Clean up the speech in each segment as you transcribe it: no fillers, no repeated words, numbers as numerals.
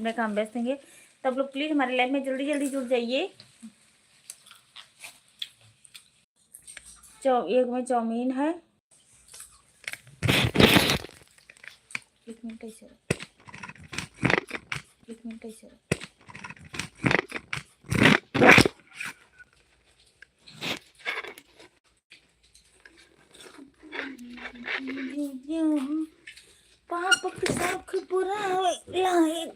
अपने काम व्यस्त होंगे। तो आप लोग प्लीज़ हमारे लाइव में जल्दी जल्दी जुड़ जाइए। एक में चाउमीन है, 1 मिनट ऐसे 1 मिनट ऐसे पाप के साथ बुरा लाए।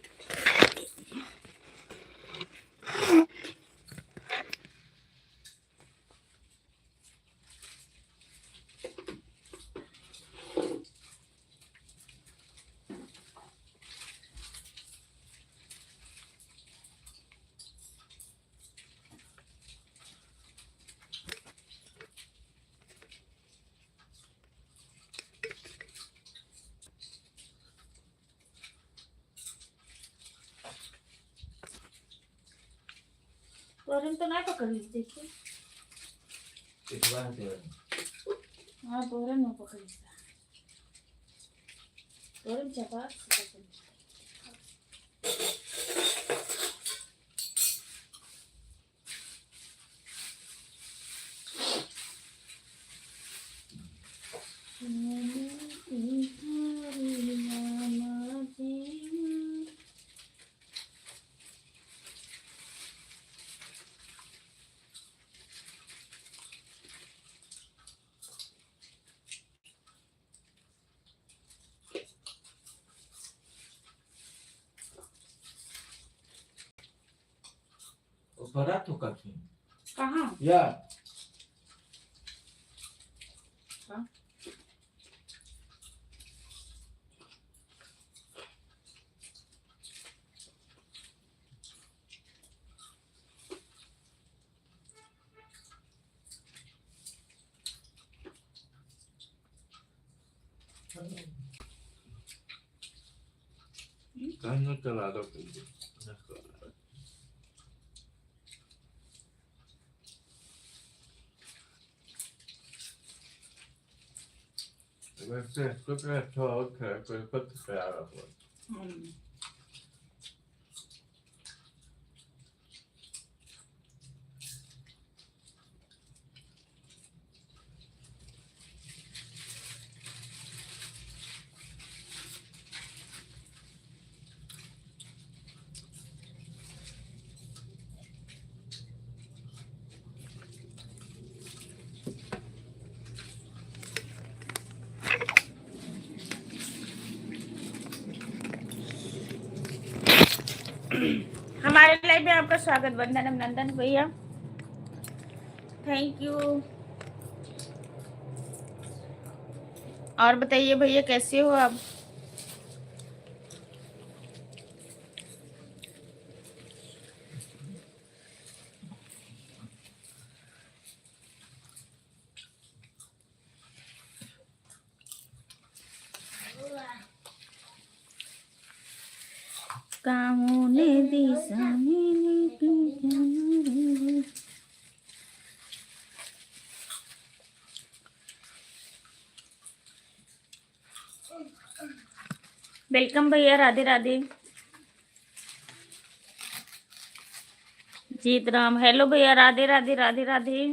तोरन तो नहीं पकड़ ली, देखिए। हाँ तोरन में पकड़ ली, तोरन चपा Barato kaki. कहाँ? Ya. Kan terlalu tinggi. Veste, skulle jag ta och köpa till färra på. हमारे लाइव में आपका स्वागत। वंदन अभिनंदन भैया, थैंक यू। और बताइए भैया कैसे हो आप? कामों ने दिशा वेलकम भैया, राधे राधे। जीत राम, हेलो भैया, राधे राधे राधे राधे।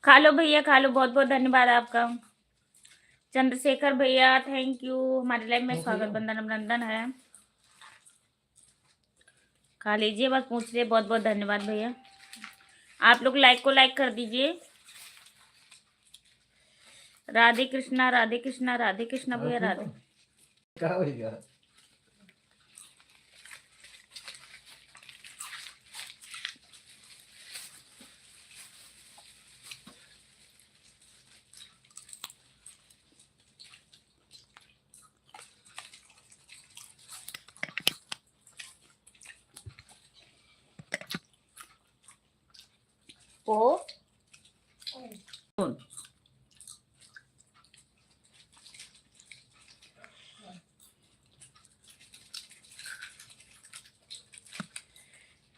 खा लो भैया, खा लो। बहुत बहुत धन्यवाद आपका। चंद्रशेखर भैया थैंक यू, हमारे लाइव में स्वागत। वंदन अभिनंदन है, खा लीजिए, बस पूछ रहे। बहुत बहुत धन्यवाद भैया। आप लोग लाइक को लाइक कर दीजिए। राधे कृष्णा राधे कृष्णा राधे कृष्णा भैया, राधे। क्या होगा? ओ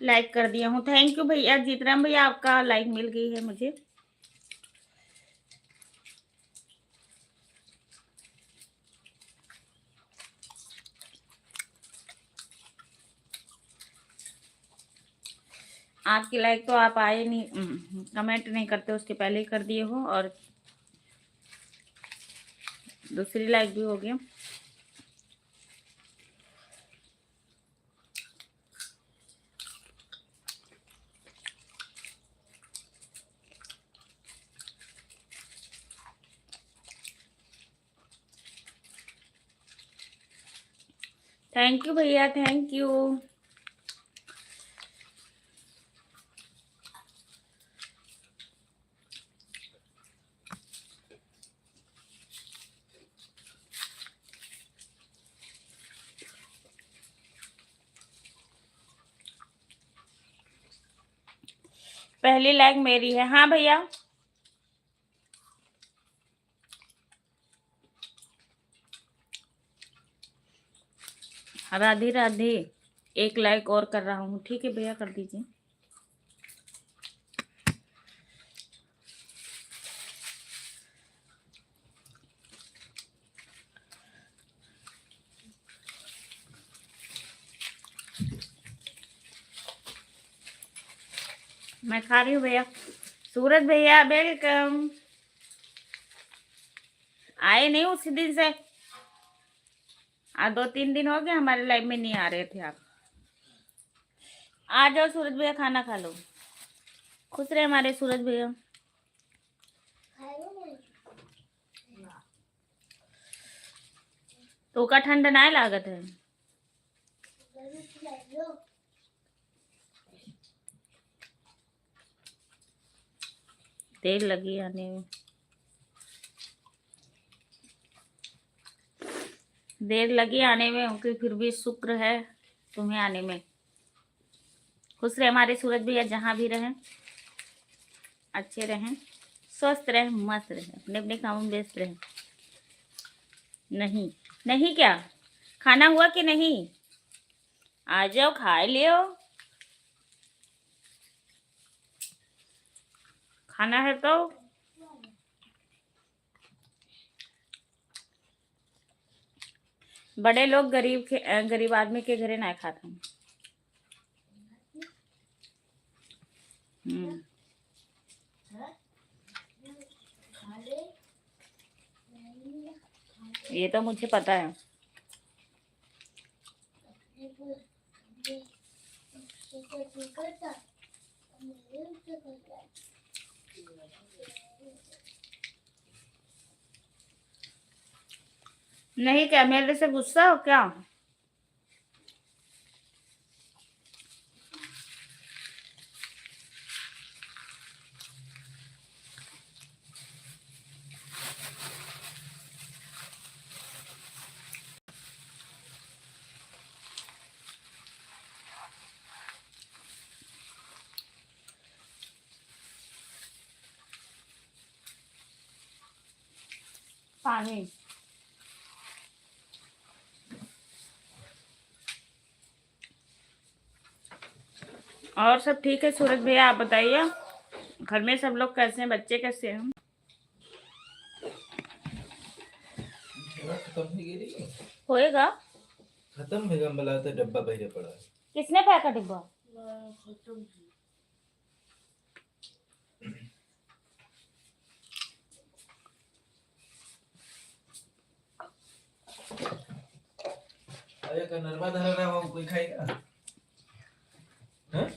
लाइक कर दिया हूँ। थैंक यू भैया जीतराम भैया, आपका लाइक मिल गई है मुझे। आपकी लाइक तो आप आए नहीं, कमेंट नहीं करते, उसके पहले ही कर दिए हो, और दूसरी लाइक भी हो गई। थैंक यू भैया, थैंक यू। पहली लाइक मेरी है। हाँ भैया, राधे राधे। एक लाइक और कर रहा हूँ, ठीक है भैया, कर दीजिए। मैं खा रही हूँ भैया। सूरज भैया वेलकम। आए नहीं उसी दिन से, आज 2-3 दिन हो गए हमारे लाइव में नहीं आ रहे थे आप। आ जाओ सूरज भैया, खाना खा लो। खुश रहे हमारे सूरज भैया। तो का ठंडा ना लागत है। देर लगी आने में, देर लगी आने में, उनकी फिर भी शुक्र है तुम्हें आने में। खुश रहे हमारे सूरज भैया, जहाँ भी रहें अच्छे रहें, स्वस्थ रहें, मस्त रहें, अपने अपने कामों में व्यस्त रहें। नहीं नहीं, क्या खाना हुआ कि नहीं? आ जाओ, खा लियो। खाना है तो। बड़े लोग गरीब आदमी के घरे ना खाते हैं। ये तो मुझे पता है। नहीं, क्या मेरे से गुस्सा हो क्या? पानी। और सब ठीक है सूरज भैया, आप बताइए, घर में सब लोग कैसे हैं, बच्चे कैसे हैं? खत्म हो गई। होएगा। खत्म हो गया, मला तो डब्बा बहिरे पड़ा है। किसने फेंका डिब्बा? अरे का नरमा धरा रहा हो, कोई खाएगा? हैं?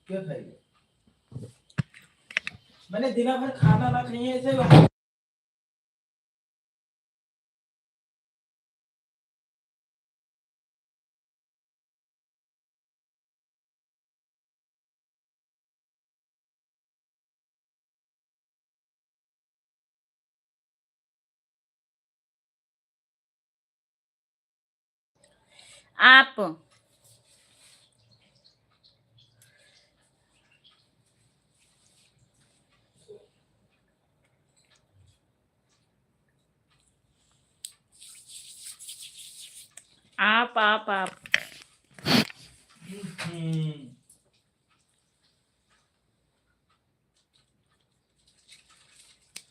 क्या खाएगा? मैंने दिना भर खाना ना खाइए ऐसे। आप आप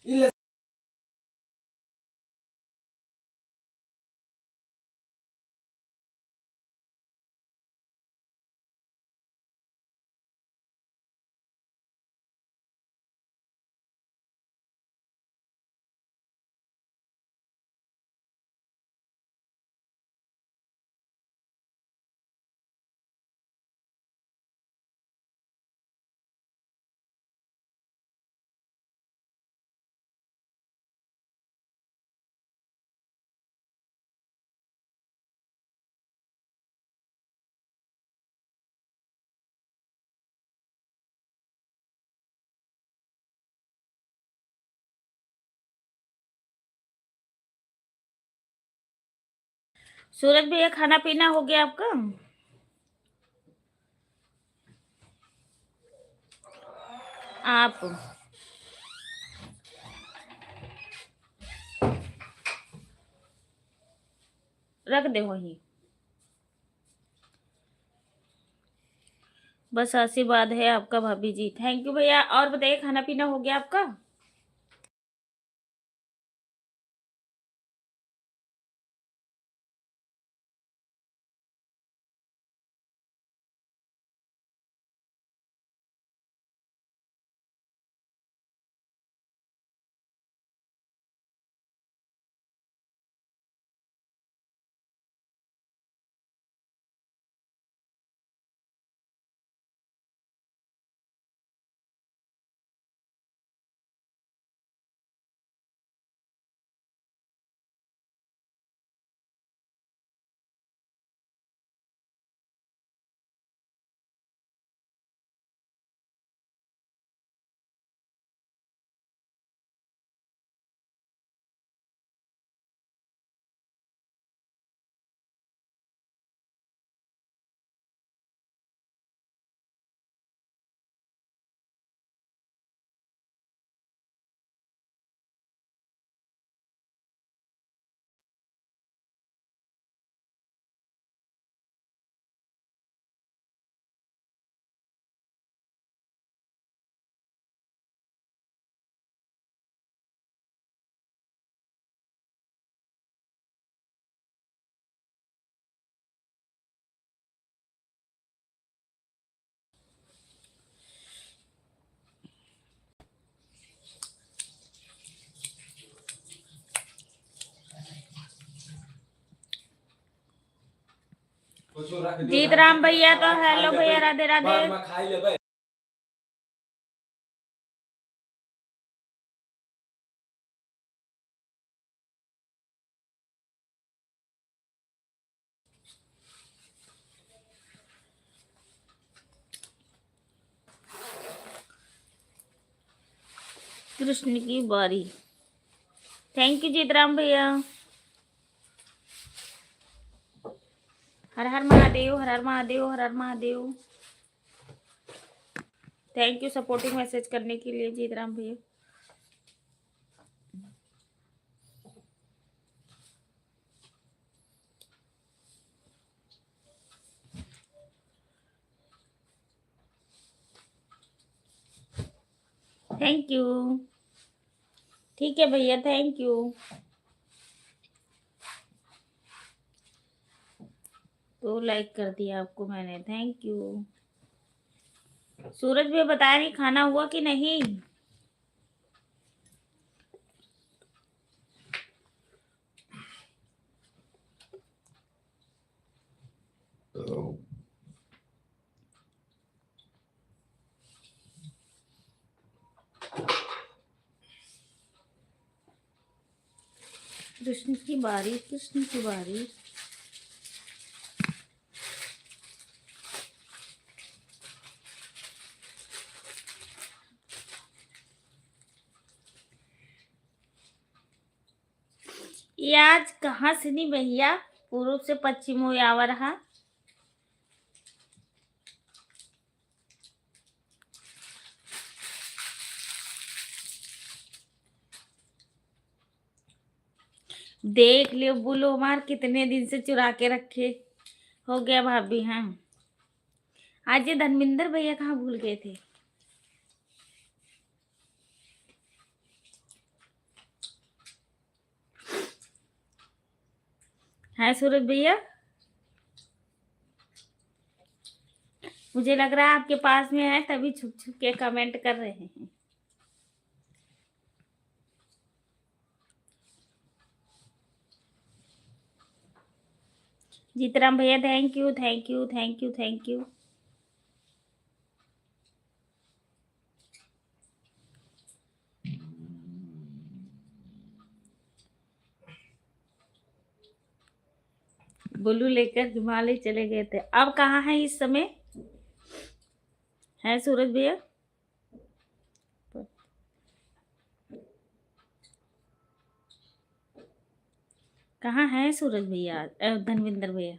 ಇಲ್ಲ सूरज भैया खाना पीना हो गया आपका? आप रख दे वही, बस आशीर्वाद है आपका भाभी जी। थैंक यू भैया। और बताइए खाना पीना हो गया आपका? जीत राम भैया तो हेलो भैया, राधे राधे। खाई लेबै कृष्ण की बारी। थैंक यू जीत राम भैया। Har Har Mahadev, Har Har Mahadev, Har Har Mahadev. Thank you supporting message करने के लिए जीत राम भैया। Thank you. ठीक है भैया, थैंक यू। तो लाइक कर दिया आपको मैंने, थैंक यू। सूरज भैया बताया नहीं खाना हुआ कि नहीं? कृष्ण की बारी, कृष्ण की बारी। ये आज कहाँ से नहीं भैया, पूर्व से पश्चिम हो आवा रहा। देख लियो बुलो मार कितने दिन से चुरा के रखे। हो गया भाभी। हाँ, आज ये धर्मेंद्र भैया कहाँ भूल गए थे? है सूरज भैया, मुझे लग रहा है आपके पास में है तभी छुप छुप के कमेंट कर रहे हैं। जीतराम भैया thank you thank you thank you thank you. Bullu लेकर हिमालय चले गए थे, अब कहाँ है इस समय? है सूरज भैया? कहाँ है सूरज भैया, धर्मेंद्र भैया?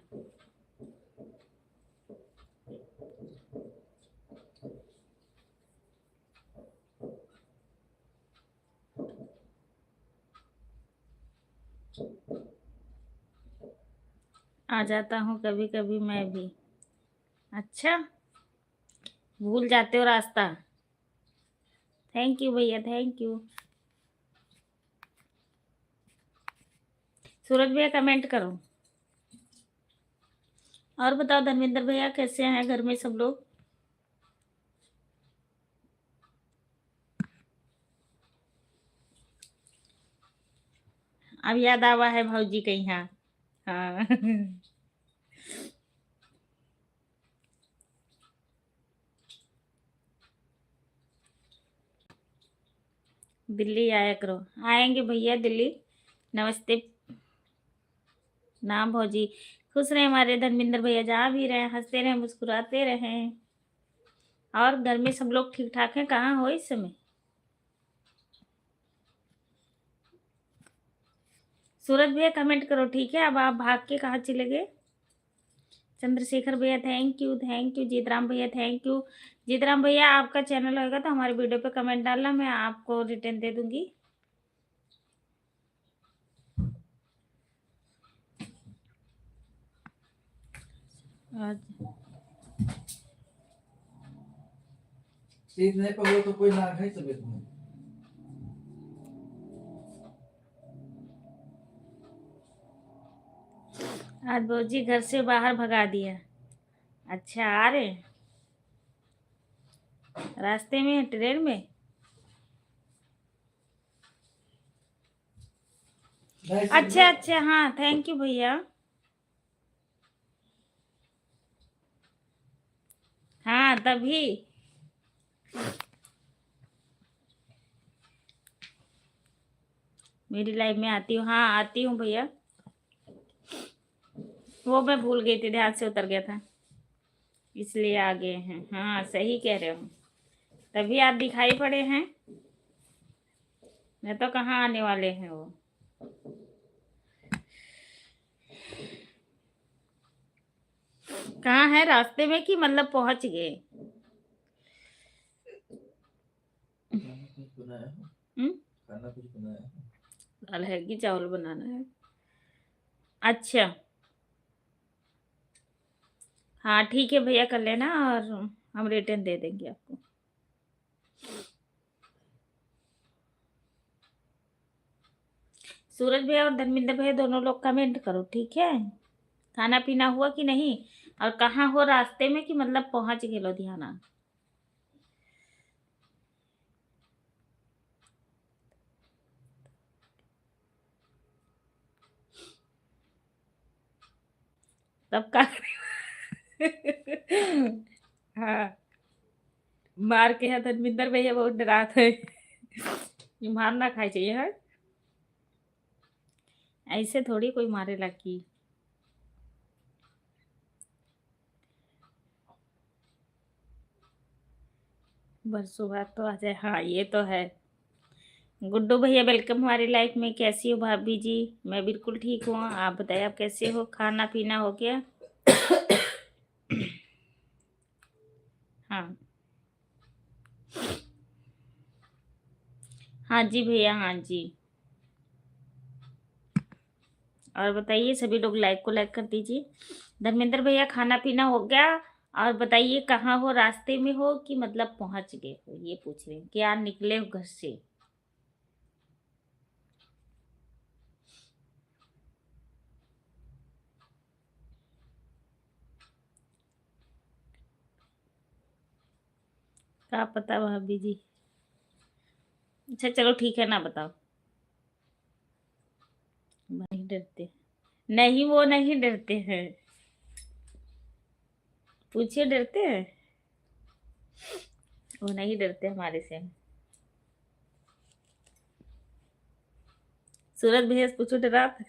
आ जाता हूँ कभी कभी मैं भी। अच्छा, भूल जाते हो रास्ता। थैंक यू भैया थैंक यू। सूरज भैया कमेंट करो। और बताओ धर्मेंद्र भैया कैसे हैं, घर में सब लोग? अब याद आवा है भाऊजी के यहाँ। हाँ दिल्ली आया करो। आएंगे भैया दिल्ली। नमस्ते। नाम भौजी। खुश रहे हमारे धर्मेंद्र भैया, जहाँ भी रहे हंसते रहे मुस्कुराते रहे। और घर में सब लोग ठीक ठाक हैं? कहाँ हो इस समय? सूरज भैया कमेंट करो ठीक है। अब आप भाग के कहाँ चले गए? चंद्रशेखर भैया thank you thank you. Jeetram भैया थैंक यू। जीतराम भैया आपका चैनल होगा तो हमारे वीडियो पे कमेंट डालना, मैं आपको रिटर्न दे दूंगी। चीज नहीं पकड़ो तो कोई ना खाई तबीयत में। आज भौजी घर से बाहर भगा दिया। अच्छा, आ रहे हैं? रास्ते में हैं, ट्रेन में? अच्छा अच्छा, हाँ थैंक यू भैया। हाँ तभी। मेरी लाइफ में आती हूँ, हाँ आती हूँ भैया। वो मैं भूल गई थी, ध्यान से उतर गया था, इसलिए आ गए हैं। हाँ सही कह रहे हो, तभी आप दिखाई पड़े हैं, नहीं तो कहाँ आने वाले हैं वो। कहाँ है, रास्ते में कि मतलब पहुंच गए? खाना कुछ बनाया है? हम्म, खाना कुछ बनाया है? दाल है कि चावल बनाना है? अच्छा, हाँ ठीक है भैया, कर लेना और हम रिटर्न दे देंगे आपको। सूरज भैया और धर्मेंद्र भैया दोनों लोग कमेंट करो ठीक है। खाना पीना हुआ कि नहीं, और कहाँ हो, रास्ते में कि मतलब पहुंच गए लुधियाना? तब का हाँ, मार के है धर्मेंद्र भैया बहुत डराते हैं। मारना खाई चाहिए है, ऐसे थोड़ी कोई मारे लगी। बरसों बाद तो आ जाए, हाँ ये तो है। गुड्डू भैया वेलकम हमारी लाइफ में। कैसी हो भाभी जी? मैं बिल्कुल ठीक हूँ, आप बताइए आप कैसे हो? खाना पीना हो गया? हाँ हाँ जी भैया, हाँ जी। और बताइए सभी लोग लाइक को लाइक कर दीजिए। धर्मेंद्र भैया खाना पीना हो गया? और बताइए कहाँ हो, रास्ते में हो कि मतलब पहुंच गए हो, ये पूछ रहे हैं, क्या निकले हो घर से? क्या पता भाभी जी। अच्छा चलो ठीक है, ना बताओ। नहीं डरते। नहीं, वो नहीं डरते हैं। पूछिए, डरते हैं? वो नहीं डरते हमारे से। सूरज भैया से पूछो, डरा था?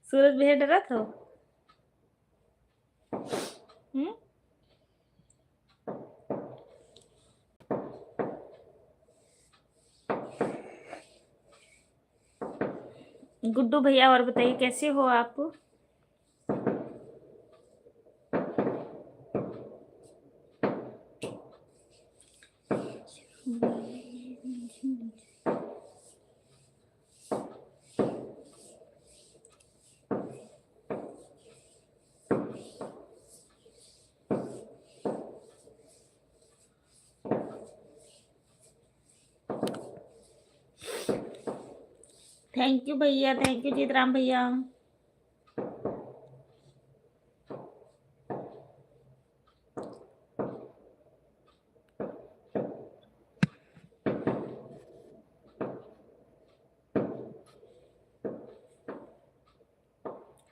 सूरज भैया डरा था? हम्म। गुड्डू भैया, और बताइए कैसे हो आप? थैंक यू भैया, थैंक यू जीतराम भैया।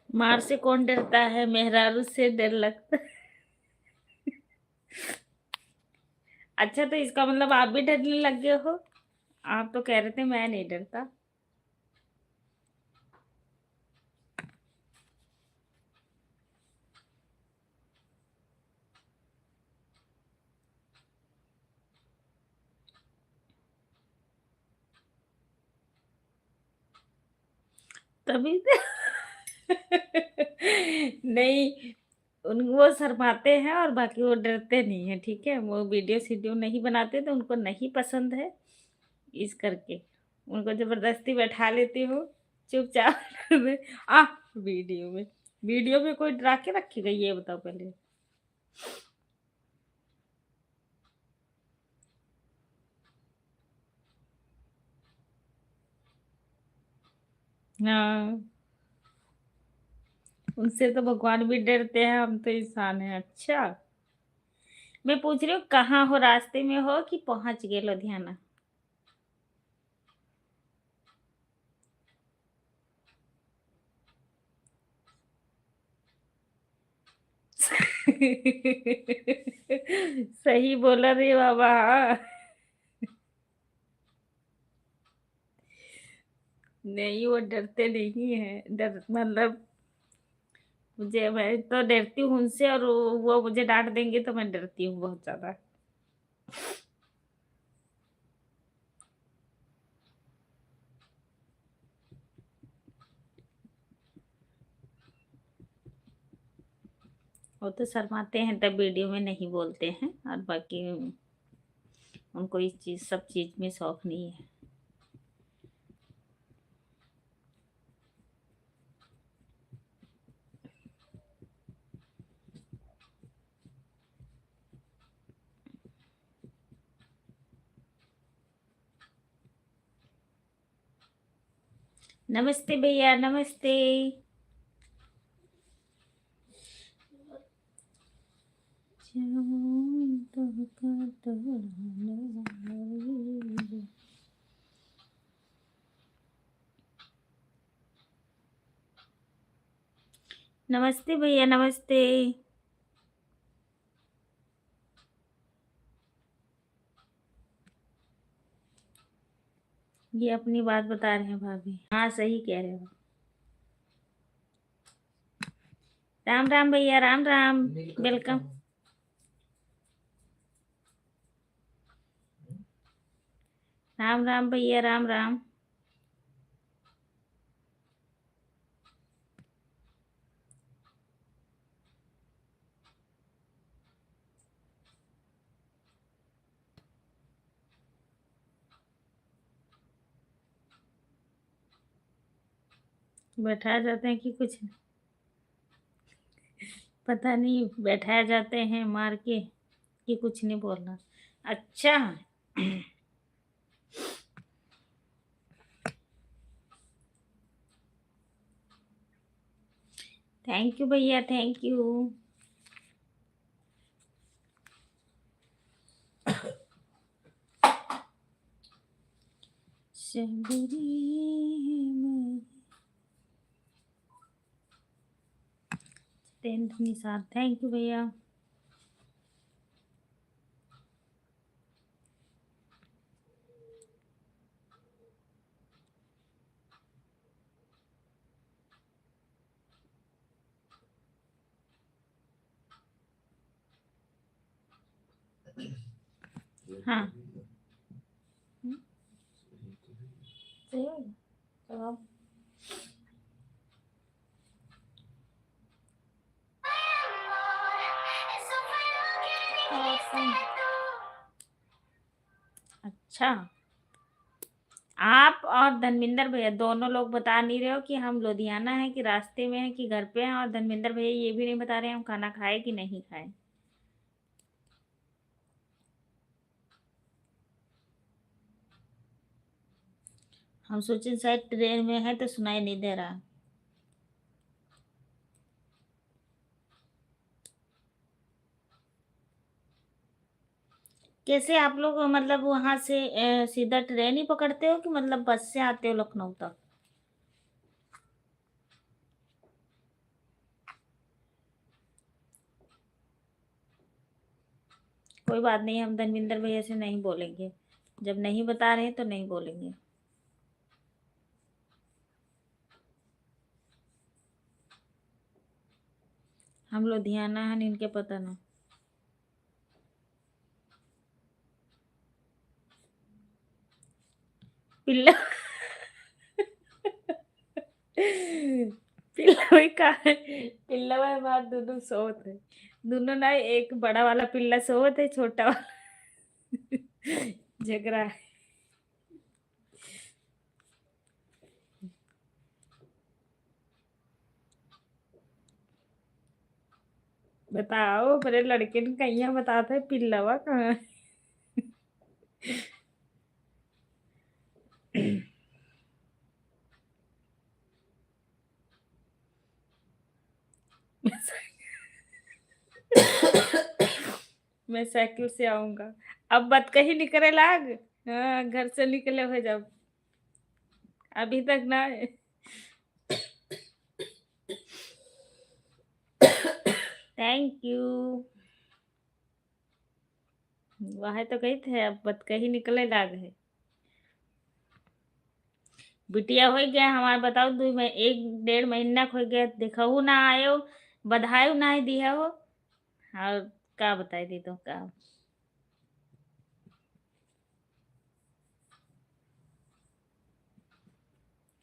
मार से कौन डरता है, मेहरारू से डर लगता। अच्छा, तो इसका मतलब आप भी डरने लग गए हो? आप तो कह रहे थे मैं नहीं डरता। तभी तो। नहीं, उन वो शर्माते हैं और बाकी वो डरते नहीं है, ठीक है? वो वीडियो सीडियो नहीं बनाते तो उनको नहीं पसंद है, इस करके उनको जबरदस्ती बैठा लेती हूँ चुपचाप। में आ वीडियो में कोई डरा के रखेगा, ये बताओ पहले। हाँ, उनसे तो भगवान भी डरते हैं, हम तो इंसान हैं। अच्छा, मैं पूछ रही हूँ कहाँ हो, रास्ते में हो कि पहुंच गए लुधियाना? सही बोला रे बाबा। नहीं, वो डरते नहीं है, डर मतलब मुझे, मैं तो डरती हूँ उनसे, और वो मुझे डांट देंगे तो मैं डरती हूँ बहुत ज्यादा। वो तो शर्माते हैं तब वीडियो में नहीं बोलते हैं, और बाकी उनको इस चीज, सब चीज में शौक नहीं है। नमस्ते भैया, नमस्ते। नमस्ते भैया, नमस्ते। ये अपनी बात बता रहे हैं भाभी, हाँ सही कह रहे हो। राम राम भैया, राम राम। वेलकम। राम राम भैया, राम राम। बैठाया जाते हैं कि कुछ, पता नहीं, बैठाया जाते हैं मार के कि कुछ नहीं बोलना। अच्छा। थैंक यू भैया, थैंक यू। शबरी में टेंथ निसार, थैंक यू भैया। हाँ सही हो गया। तो अब awesome। अच्छा, आप और धर्मेंद्र भैया दोनों लोग बता नहीं रहे हो कि हम लुधियाना है कि रास्ते में है कि घर पे हैं, और धर्मेंद्र भैया ये भी नहीं बता रहे हैं हम खाना खाए कि नहीं खाए। हम सोचे शायद ट्रेन में है तो सुनाई नहीं दे रहा। कैसे आप लोग मतलब वहां से सीधा ट्रेन ही पकड़ते हो कि मतलब बस से आते हो लखनऊ तक? कोई बात नहीं, हम धर्मेंद्र भैया से नहीं बोलेंगे, जब नहीं बता रहे तो नहीं बोलेंगे। हम लुधियाना है इनके पता ना। पिल्ला पिल्ला का पिल्ला में बात दोनों सोत है, दोनों ना एक बड़ा वाला पिल्ला सोत है, छोटा वाला झगड़ा है। बताओ मेरे लड़के ने कहीं बताता है पिल्लावा कहाँ है? मैं साइकिल से आऊंगा। अब बात कहीं निकले लाग। हाँ घर से निकले हो जब, अभी तक ना आए। Thank you. वहां तो गई थे, अब बात कहीं निकले लाग है। बिटिया हो गया हमारा, बताओ एक डेढ़ महीना हो गया, देखू ना आयो, बधाई ना दिया हो। और का बताई दी तो का।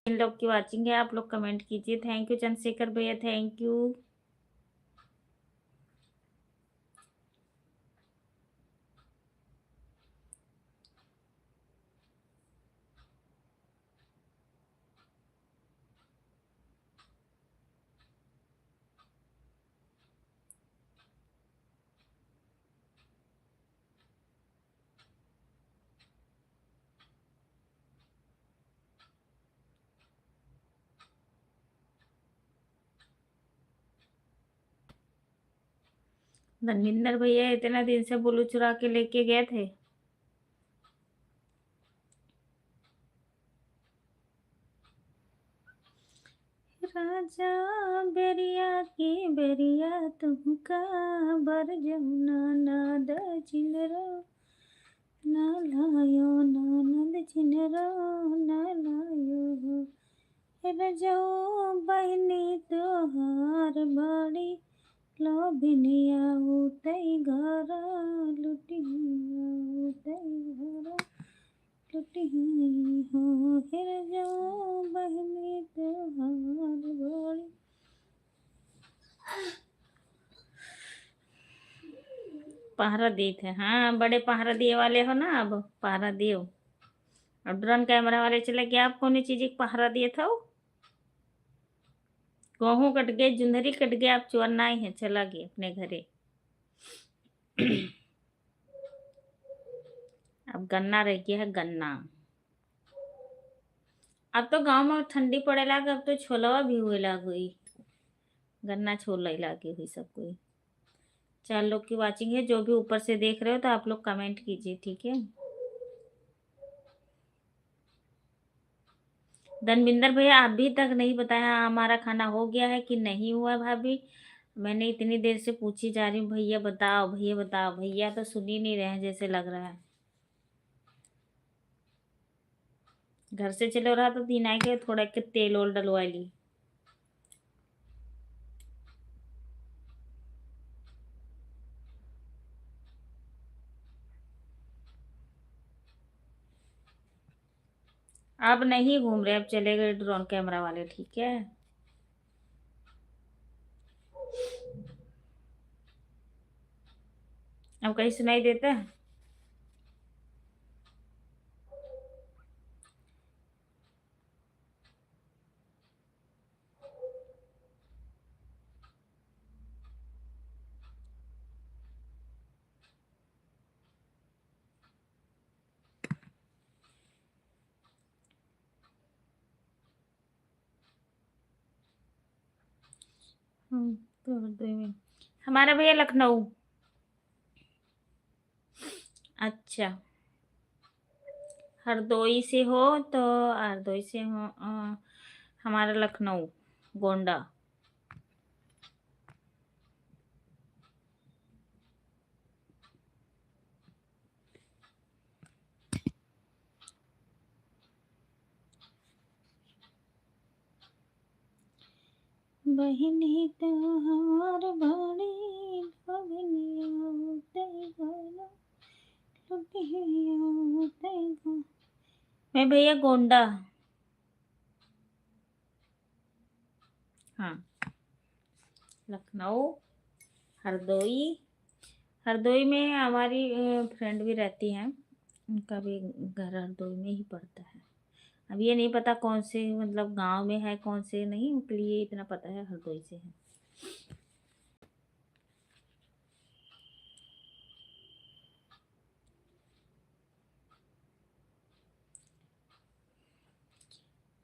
इन लोग की वाचिंग है, आप लोग कमेंट कीजिए। थैंक यू चंद्रशेखर भैया, थैंक यू। धर्मेंद्र भैया इतना दिन से बुलू चुरा के लेके गए थे। राजा बेरिया की बेरिया तुमका बर जमुना नाद चिनरो ना लायो ननद चिनरो ना लायो। रजो बहनी तोहार बड़ी लोभिनिया उतई घर लुटिया उतई घर लुटी हो। फिर जो बहनी तोहार बड़ी। पहरा दिए थे, हाँ बड़े पहरा दिए वाले हो ना, अब पहरा दियो। अब ड्रोन कैमरा वाले चले गए, आप कौन चीज की पहरा दिए था? गेहूं कट गए, जुंधरी कट गए, आप चोरना ही है, चला गए अपने घरे। अब गन्ना रह गया है, गन्ना। अब तो गांव में ठंडी पड़े लाग, अब तो छोलवा भी हुए लाग हुई, गन्ना छोले लागे हुई सब कोई। 4 लोग की वॉचिंग है। जो भी ऊपर से देख रहे हो तो आप लोग कमेंट कीजिए, ठीक है। धनविंदर भैया अभी तक नहीं बताया हमारा खाना हो गया है कि नहीं हुआ भाभी। मैंने इतनी देर से पूछी जा रही हूँ, भैया बताओ भैया बताओ। भैया तो सुन ही नहीं रहे हैं जैसे लग रहा है। घर से चलो रहा तो दिन आए के थोड़ा के तेल ओल डलवा ली। अब नहीं घूम रहे, अब चले गए ड्रोन कैमरा वाले, ठीक है। अब कहीं सुनाई देता है? तो हरदोई में हमारा भैया लखनऊ। अच्छा, हरदोई से हो तो हरदोई से हो हमारा लखनऊ गोंडा। बहिनी तो हमार बड़ी भगनिया तेरा लुटिया तेरा। मैं भैया गोंडा। हाँ, लखनऊ, हरदोई। हरदोई में हमारी फ्रेंड भी रहती हैं, उनका भी घर हरदोई में ही पड़ता है। अब ये नहीं पता कौन से मतलब गांव में है कौन से नहीं, उसके लिए इतना पता है हरदोई से है।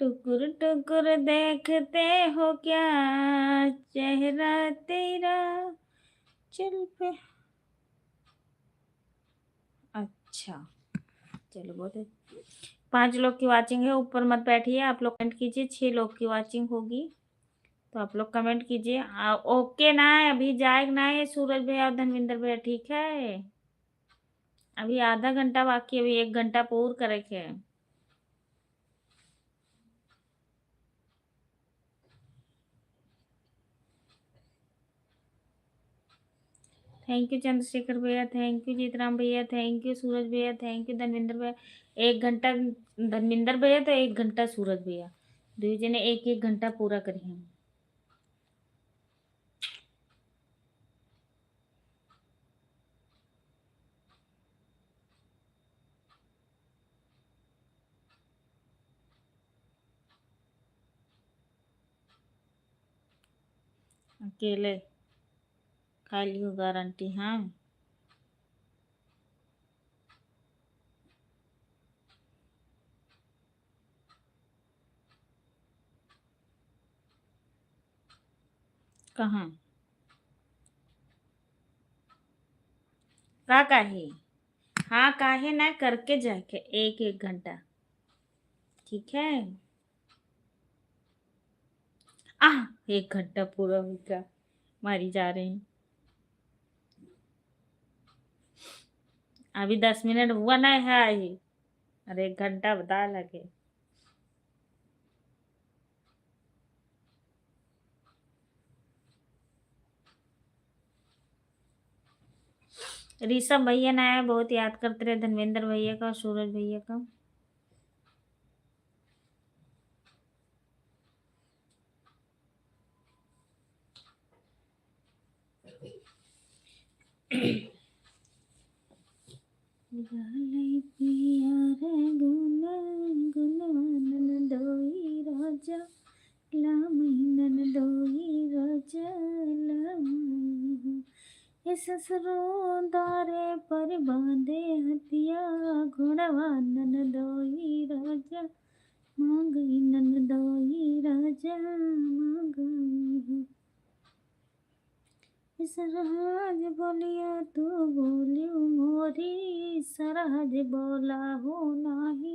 टुकुर टुकुर देखते हो क्या, चेहरा तेरा चल पे। अच्छा, चलो बहुत है। 5 लोग की वाचिंग है, ऊपर मत बैठिए आप लोग, कमेंट कीजिए। 6 लोग की वाचिंग होगी तो आप लोग कमेंट कीजिए। ओके ना है, अभी जाएगा ना ये सूरज भैया और धर्मेंद्र भैया, ठीक है। अभी आधा घंटा बाकी, अभी 1 घंटा पूर करे के। थैंक यू चंद्रशेखर भैया, थैंक यू जीतराम भैया, थैंक यू सूरज भैया, थैंक यू धर्मेंद्र भैया। 1 घंटा धर्मेंद्र भैया तो 1 घंटा सूरज भैया, 2 जने 1-1 घंटा पूरा करिए। अकेले खाली हो गारंटी, हाँ। कहाँ का काहे? हाँ काहे ना, करके जाके 1-1 घंटा, ठीक है। 1 घंटा पूरा होगा, मारी जा रही हैं। अभी 10 मिनट हुआ ना है अभी, अरे 1 घंटा बता लगे। ऋषभ भैया ना है, बहुत याद करते रहे धर्मेंद्र भैया का और सूरज भैया का। गाले पिया रे गुना गुनवन दोई राजा लामीनन दोई राजा लाम। इस ससुरों पर बांधे हथिया घोड़वानन दोई राजा मांगई नन दोई राजा मांगई। सरहज बोलिया तू बोलियो मोरी सरहज बोला हो नाही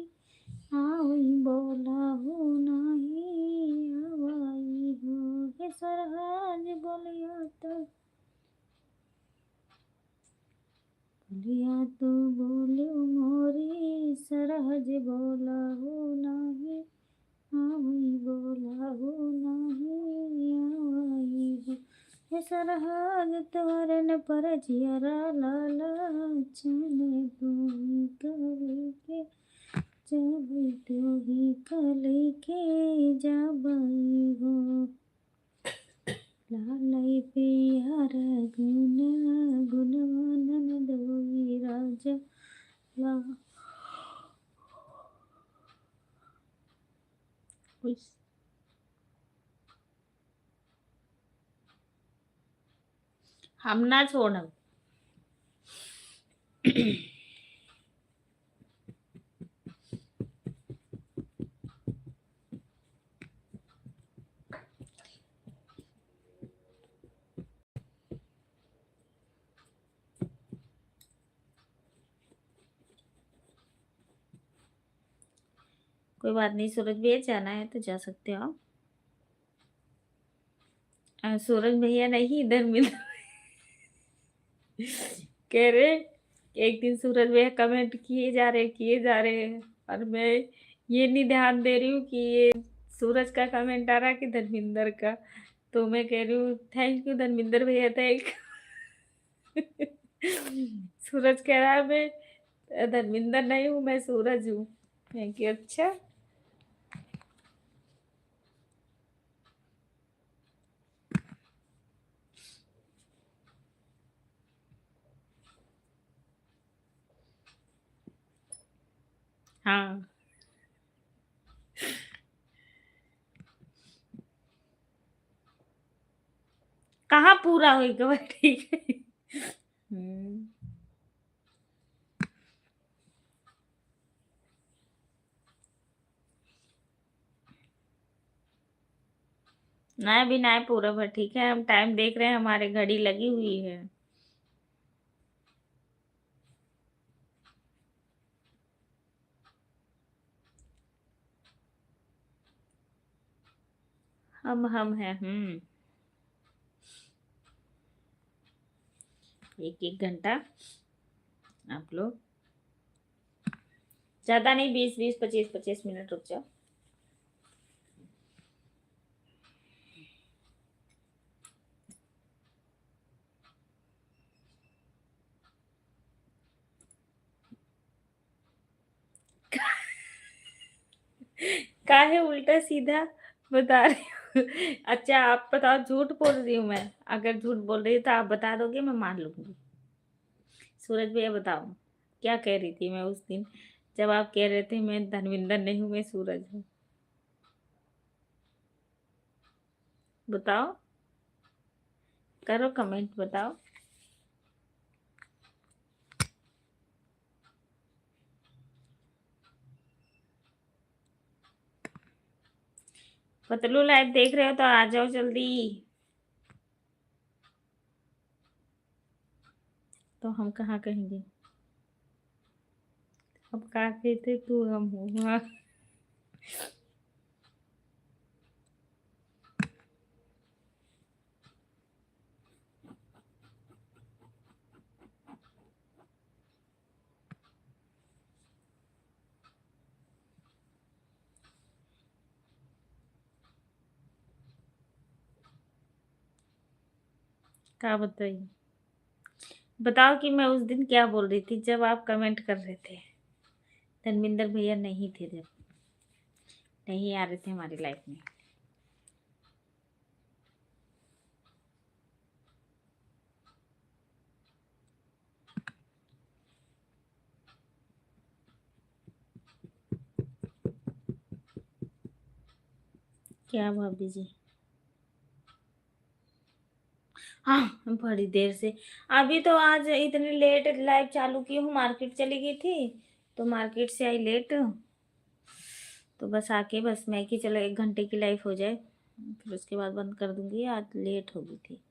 आई बोला हो नाही आवाई हो हे सरहज बोलिया तो बोलियो मोरी सरहज बोला हो नाही आई बोला हो नाही आवाई हो हे सरहद तोरन पर जियरा लाला चने तू ही करे के जब तू ही कले के जाबाई हो लालई पियर गुन गुणवानन दोई राजा ला उस हम ना छोड़ब कोई बात नहीं सूरज भैया जाना है तो जा सकते हो आप सूरज भैया नहीं इधर मिल कह रहे एक दिन सूरज भैया कमेंट किए जा रहे हैं और मैं ये नहीं ध्यान दे रही हूँ कि ये सूरज का कमेंट आ रहा है कि धर्मिंदर का तो मैं कह रही हूँ थैंक यू धर्मिंदर भैया थैंक सूरज कह रहा है मैं धर्मिंदर नहीं हूँ मैं सूरज हूँ मैं कि अच्छा हाँ कहाँ पूरा होगा ठीक है ना भी ना पूरा भर ठीक है हम टाइम देख रहे हैं हमारे घड़ी लगी हुई है हम हैं एक एक घंटा आप लोग ज्यादा नहीं 20 20 25 25 मिनट रुक जाओ काहे उल्टा सीधा बता रही हूँ अच्छा आप बताओ झूठ बोल रही हूँ मैं अगर झूठ बोल रही हूँ तो आप बता दोगे मैं मान लूंगी सूरज भैया बताओ क्या कह रही थी मैं उस दिन जब आप कह रहे थे मैं धर्मिंदर नहीं हूँ मैं सूरज हूँ बताओ करो कमेंट बताओ पतलू लाइव देख रहे हो तो आ जाओ जल्दी तो हम कहाँ कहेंगे अब कहा कहते तू हम हो हाँ क्या बताइए बताओ कि मैं उस दिन क्या बोल रही थी जब आप कमेंट कर रहे थे धर्मिंदर भैया नहीं थे जब नहीं आ रहे थे हमारी लाइफ में क्या भाभी जी हाँ बड़ी देर से अभी तो आज इतनी लेट लाइव चालू की हूँ मार्केट चली गई थी तो मार्केट से आई लेट तो बस आके बस मैं कि चलो 1 घंटे की लाइव हो जाए फिर उसके बाद बंद कर दूंगी आज लेट हो गई थी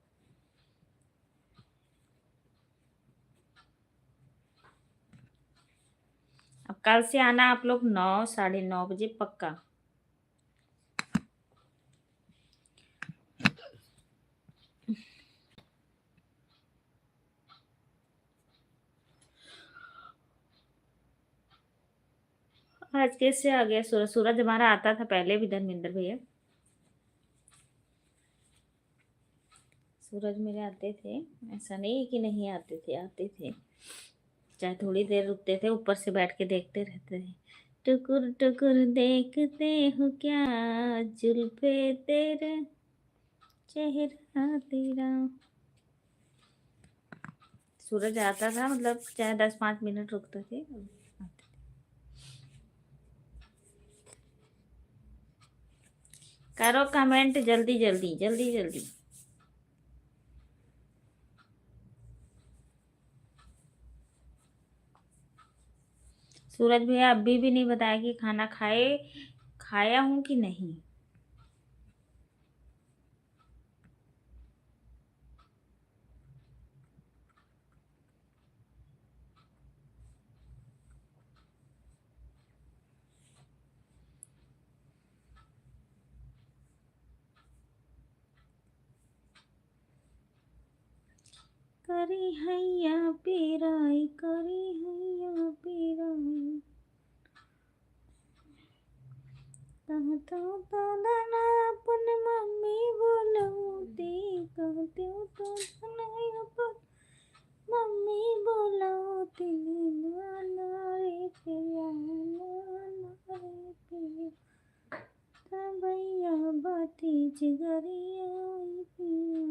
कल से आना आप लोग 9 साढ़े 9 बजे पक्का। आज कैसे आ गया सूरज? सूरज हमारा आता था पहले भी, धर्मेंद्र भैया। सूरज मेरे आते थे, ऐसा नहीं है कि नहीं आते थे, आते थे। चाहे थोड़ी देर रुकते थे, ऊपर से बैठ के देखते रहते थे। टुकुर टुकुर देखते हो क्या, जुल्फे तेरे, चेहरा तेरा। सूरज आता था, मतलब चाहे 10-5 मिनट रुकते थे। करो कमेंट जल्दी जल्दी जल्दी जल्दी। सूरज भैया अभी भी नहीं बताया कि खाना खाया हूँ कि नहीं। करी हैया पीराई, करी हैया पीराई, कहता तो धना अपन मम्मी बोलौती, कहते तो धना अपन मम्मी बोलौती, नाना रे पिया, नाना रे पिया, तब भैया बाती जिगरिया पिया।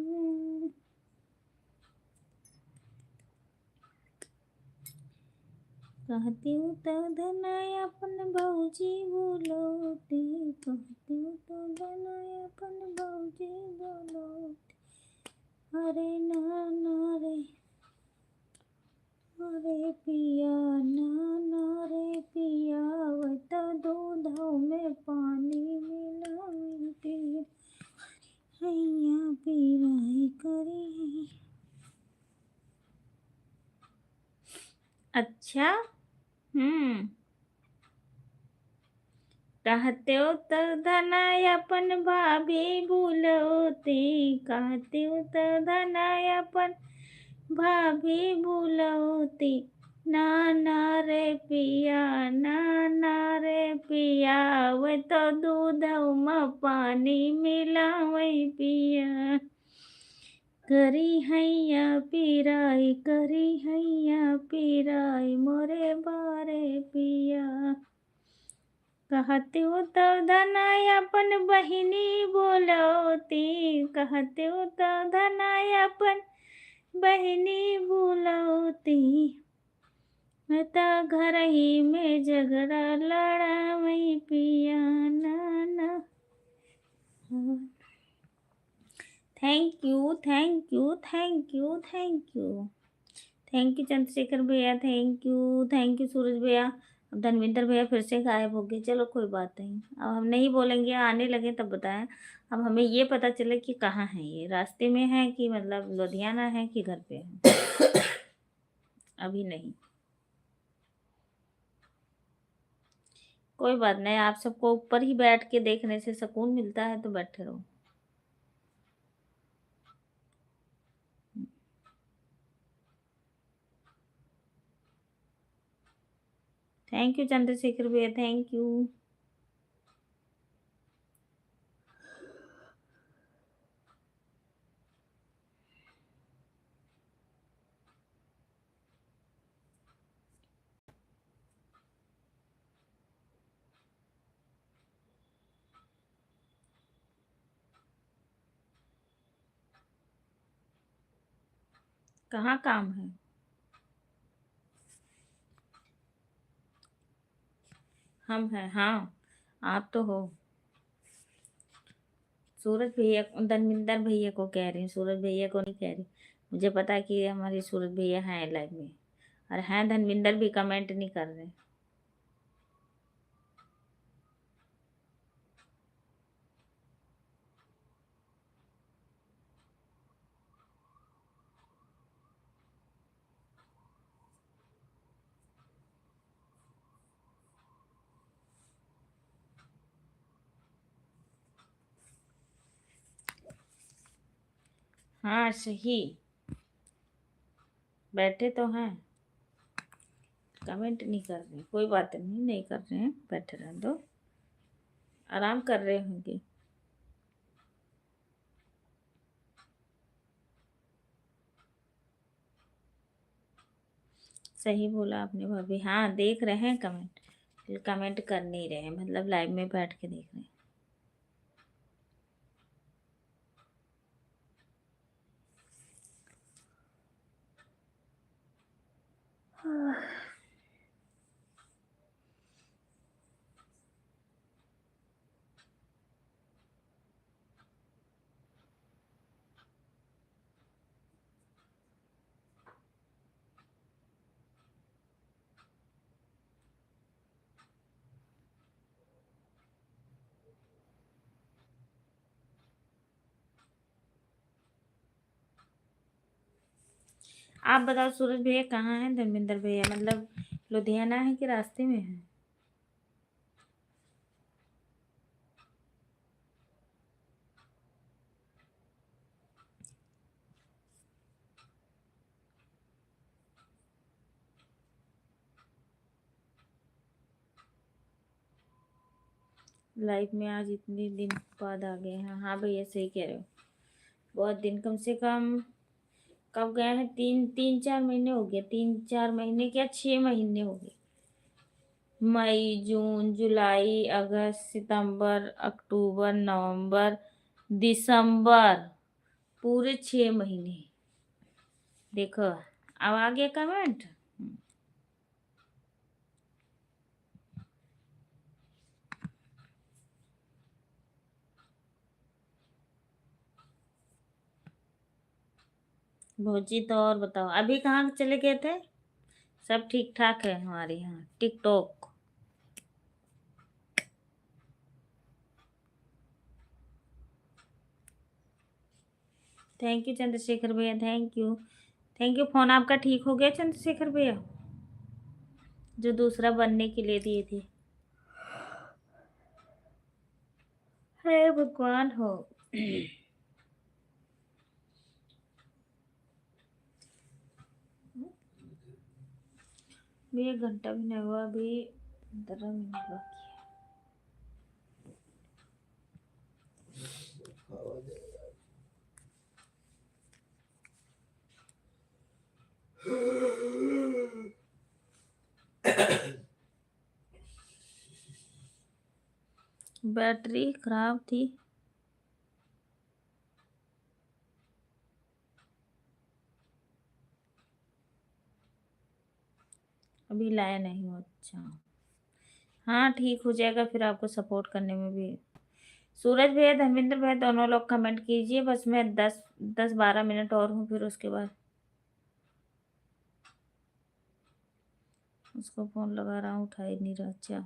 कहती हूँ तो धनाया अपन भौजी बोलोती, कहती हूँ तो धनाया अपन भौजी बोलोती, अरे नाना रे, अरे पिया, नाना रे पिया, वो तो दूधों में पानी मिलाई पिया, हैया पिराई करी। अच्छा। कहते हो तो धनायापन भाभी भूलौती, कहते हो तो धनायापन भाभी भूलौती, नाना रे पिया, नाना रे पिया, वो तो दूध में पानी मिलावई पिया, करी हैया पीराई, करी हैया पीराई, मोरे बारे पिया। कहते हो तो धनायापन बहिनी बोलौती, कहते हो तो धनायापन बहिनी बोलौती, मैं तो घर ही में झगड़ा लड़ावई पिया, नाना। Thank you thank you thank you thank you thank you Chandrashekhar भैया, थैंक यू सूरज भैया। अब धर्मेंद्र भैया फिर से गायब हो गए। चलो कोई बात नहीं, अब हम नहीं बोलेंगे, आने लगे तब बताएं। अब हमें ये पता चले कि कहाँ है, ये रास्ते में है कि मतलब लुधियाना है कि घर पे है। अभी नहीं, कोई बात नहीं। आप सबको ऊपर ही बैठ के देखने से सुकून मिलता है तो बैठे रहो। थैंक यू चंद्रशेखर भैया, थैंक यू। कहाँ काम है? हम हैं, हाँ। आप तो हो। सूरज भैया, धर्मेंद्र भैया को कह रही हूँ, सूरज भैया को नहीं कह रही। मुझे पता है कि हमारे सूरज भैया हैं लाइव में, और हैं धर्मेंद्र भी कमेंट नहीं कर रहे। हाँ सही, बैठे तो हैं, कमेंट नहीं कर रहे, कोई बात नहीं, नहीं कर रहे हैं, बैठे रहने दो, आराम कर रहे होंगे। सही बोला आपने भाभी, हाँ देख रहे हैं कमेंट, कमेंट कर नहीं रहे हैं, मतलब लाइव में बैठ के देख रहे हैं। आप बताओ सूरज भैया कहाँ हैं, धर्मेंद्र भैया, मतलब लुधियाना है कि रास्ते में है? लाइफ में आज इतने दिन बाद आ गए हैं। हाँ भैया सही कह रहे हो, बहुत दिन, कम से कम कब गए हैं, 3-4 महीने हो गए, 3-4 महीने क्या 6 महीने हो गए। मई, जून, जुलाई, अगस्त, सितंबर, अक्टूबर, नवंबर, दिसंबर, पूरे 6 महीने। देखो अब आ गया कमेंट। भौजी तो और बताओ, अभी कहाँ चले गए थे? सब ठीक ठाक है हमारे यहाँ, टिकटॉक। थैंक यू चंद्रशेखर भैया, thank you, thank you. Phone आपका ठीक हो गया चंद्रशेखर भैया, जो दूसरा बनने के लिए दिए थे? हे भगवान हो। भी 1 घंटा भी नहीं हुआ, अभी 15 मिनट बाकी है। बैटरी खराब थी। अभी लाया नहीं हूँ, अच्छा। हाँ ठीक हो जाएगा, फिर आपको सपोर्ट करने में भी। सूरज भैया, धर्मेंद्र भैया, दोनों लोग कमेंट कीजिए, बस मैं 10-12 मिनट और हूँ, फिर उसके बाद उसको फोन लगा रहा हूँ, उठा ही नहीं रहा। अच्छा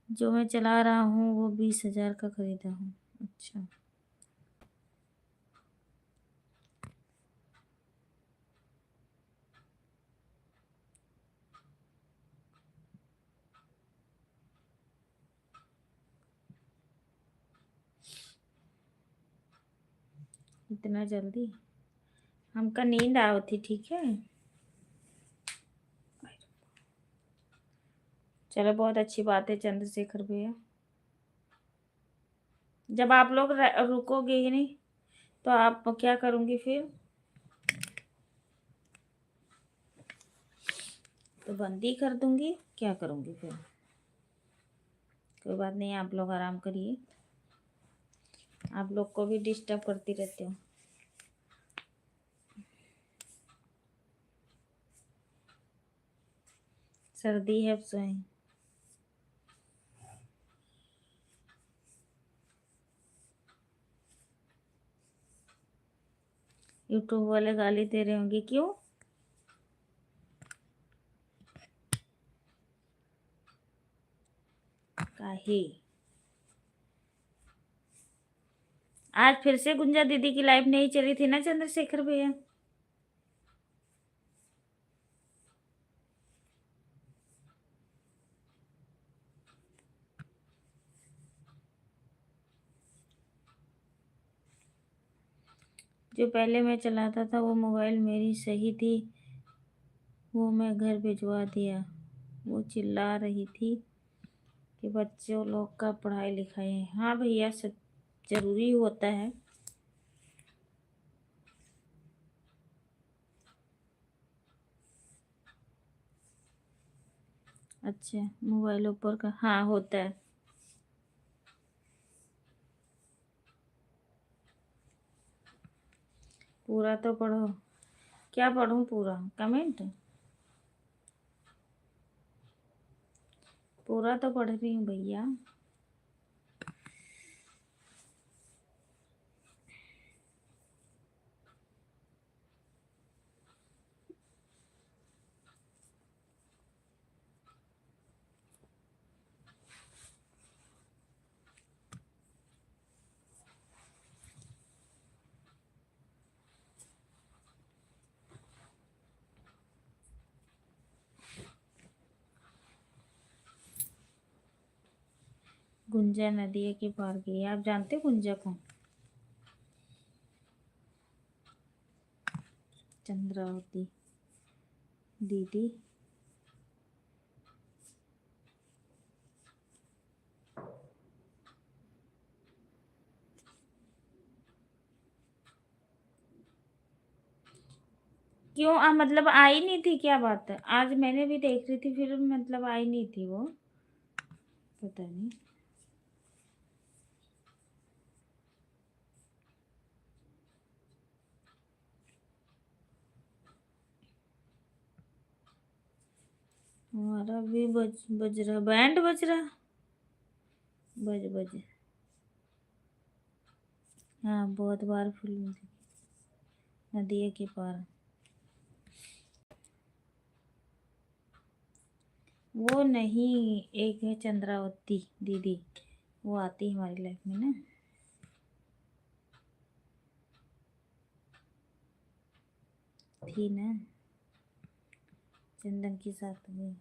जो मैं चला रहा हूँ वो 20,000 का खरीदा हूँ। अच्छा इतना जल्दी, हमका नींद आओ थी, ठीक है। चलो बहुत अच्छी बात है चंद्रशेखर भैया। जब आप लोग रुकोगे ही नहीं तो आप क्या करूँगी फिर? तो बंद ही कर दूंगी, क्या करूँगी फिर? कोई बात नहीं, आप लोग आराम करिए, आप लोग को भी डिस्टर्ब करती रहती हूँ। सर्दी है, अब सोएं। यूट्यूब वाले गाली दे रहे होंगे, क्यों? काहे? आज फिर से गुंजा दीदी की लाइफ नहीं चली थी ना चंद्रशेखर भैया? जो पहले मैं चलाता था वो मोबाइल मेरी सही थी, वो मैं घर भिजवा दिया। वो चिल्ला रही थी कि बच्चों लोग का पढ़ाई लिखाई है। हाँ भैया, सब जरूरी होता है। अच्छा, मोबाइल ऊपर का, हाँ होता है। पूरा तो पढ़ो। क्या पढ़ूं पूरा? कमेंट? पूरा तो पढ़ रही हूँ भैया। गुंजा नदी के पार गई। आप जानते हो गुंजा को? चंद्रावती दीदी। क्यों मतलब आई नहीं थी? क्या बात है? आज मैंने भी देख रही थी फिर, मतलब आई नहीं थी वो, पता नहीं। हमारा भी बज रहा, बैंड बज रहा। बज बज। हाँ, बहुत बार फिल्म थी नदिया के पार। वो नहीं, एक है चंद्रावती दीदी, वो आती है हमारी लाइफ में ना। थी ना, चंदन के साथ में।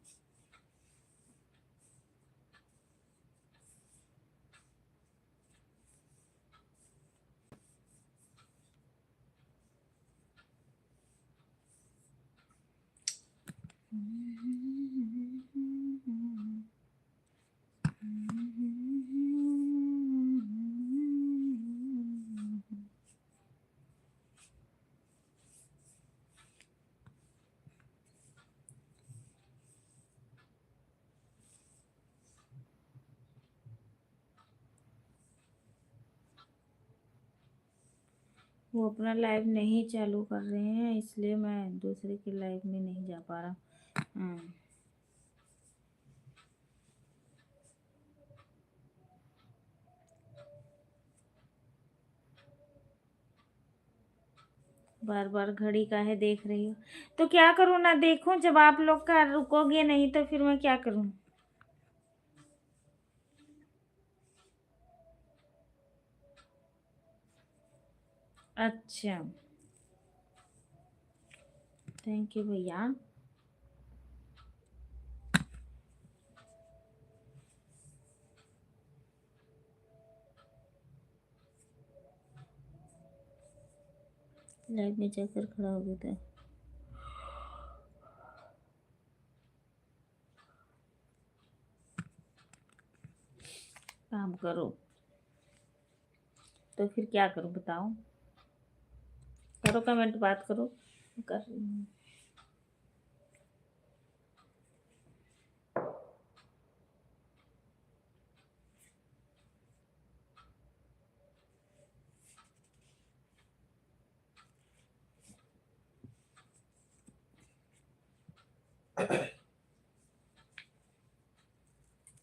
वो अपना लाइव नहीं चालू कर रहे हैं, इसलिए मैं दूसरे के लाइव में नहीं जा पा रहा। हाँ, बार बार घड़ी काहे देख रही हो? तो क्या करूँ ना देखूं? जब आप लोग का रुकोगे नहीं तो फिर मैं क्या करूं? अच्छा, थैंक यू भैया। लाइव में जाकर खड़ा हो गया था। काम करो तो फिर क्या करूं बताओ? करो कमेंट, बात करो। कर रही हूँ।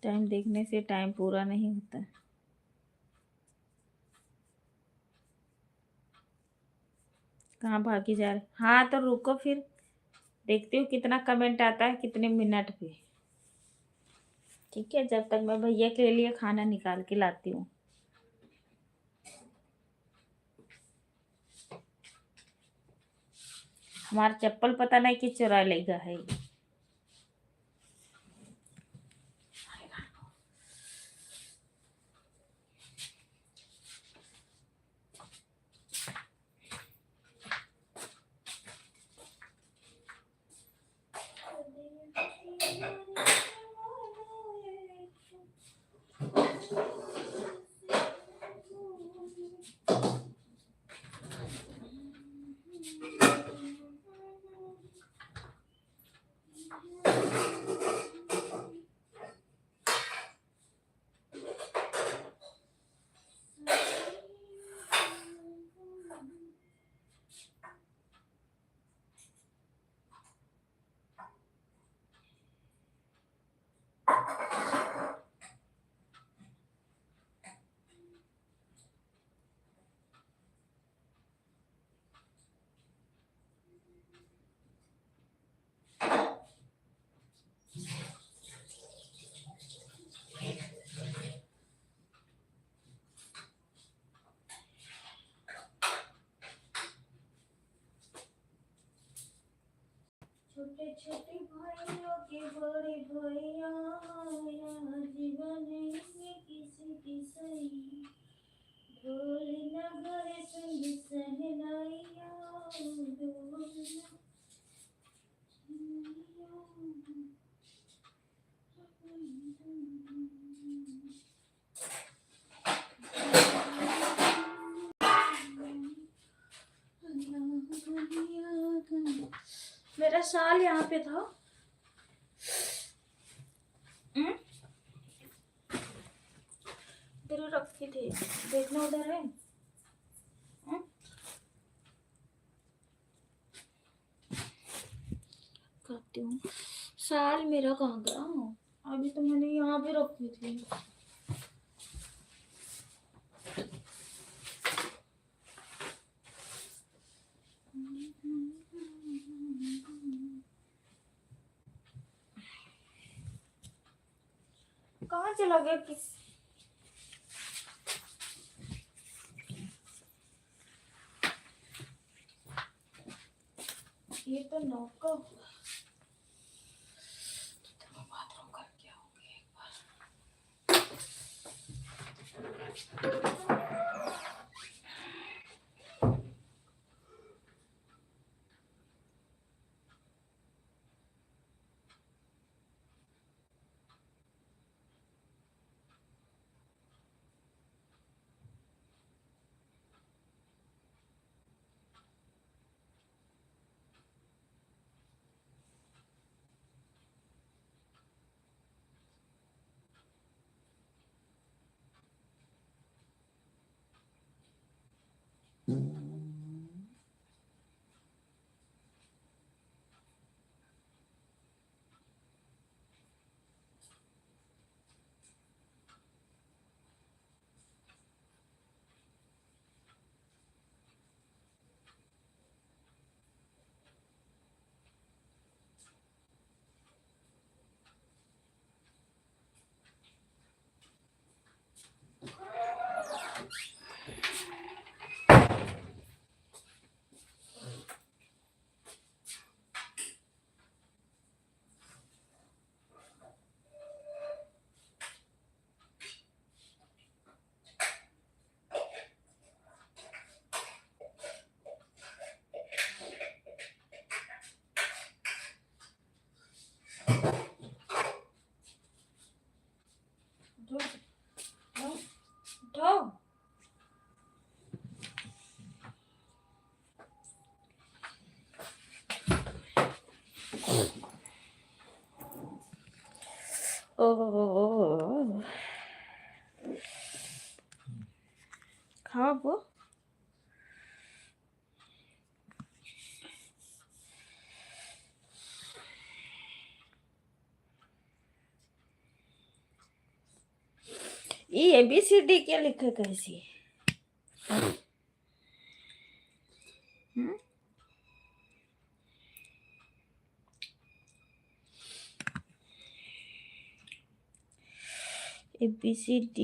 टाइम देखने से टाइम पूरा नहीं होता। कहाँ भागी जा रहे? हाँ तो रुको फिर, देखती हूँ कितना कमेंट आता है कितने मिनट पे। ठीक है, जब तक मैं भैया के लिए खाना निकाल के लाती हूँ। हमारा चप्पल पता नहीं कि चुरा लेगा है। छोटे भाइयों के बड़े भैया मेरा जीवन में किसी की सही ढोल नगर संग सहनाइया मेरा शाल यहाँ पे था। इधर रखी थी, देखना उधर है। करती हूँ। शाल मेरा कहाँ गया? अभी तो मैंने यहाँ पे रखी थी। कहाँ चला गया? किस ये तो नौका हुआ। बाथरूम करके आऊंगी एक बार। उठो। ओह खाओ वो। ये ABCD क्या लिखा कैसी? ABCD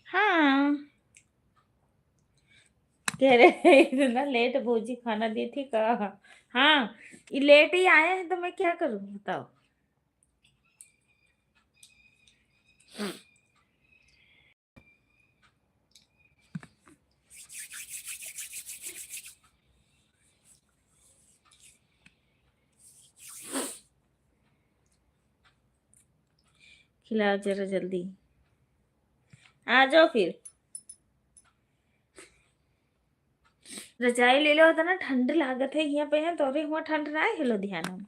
हाँ कह रहे इतना लेट भोजी खाना दी थी का? हाँ ये लेट ही आए हैं तो मैं क्या करूं बताओ। खिलाओ जरा जल्दी, आ जाओ फिर। रजाई ले लो होता ना, ठंड लागत है यहाँ पे है तो हुआ ठंड ना है लुधियाना में।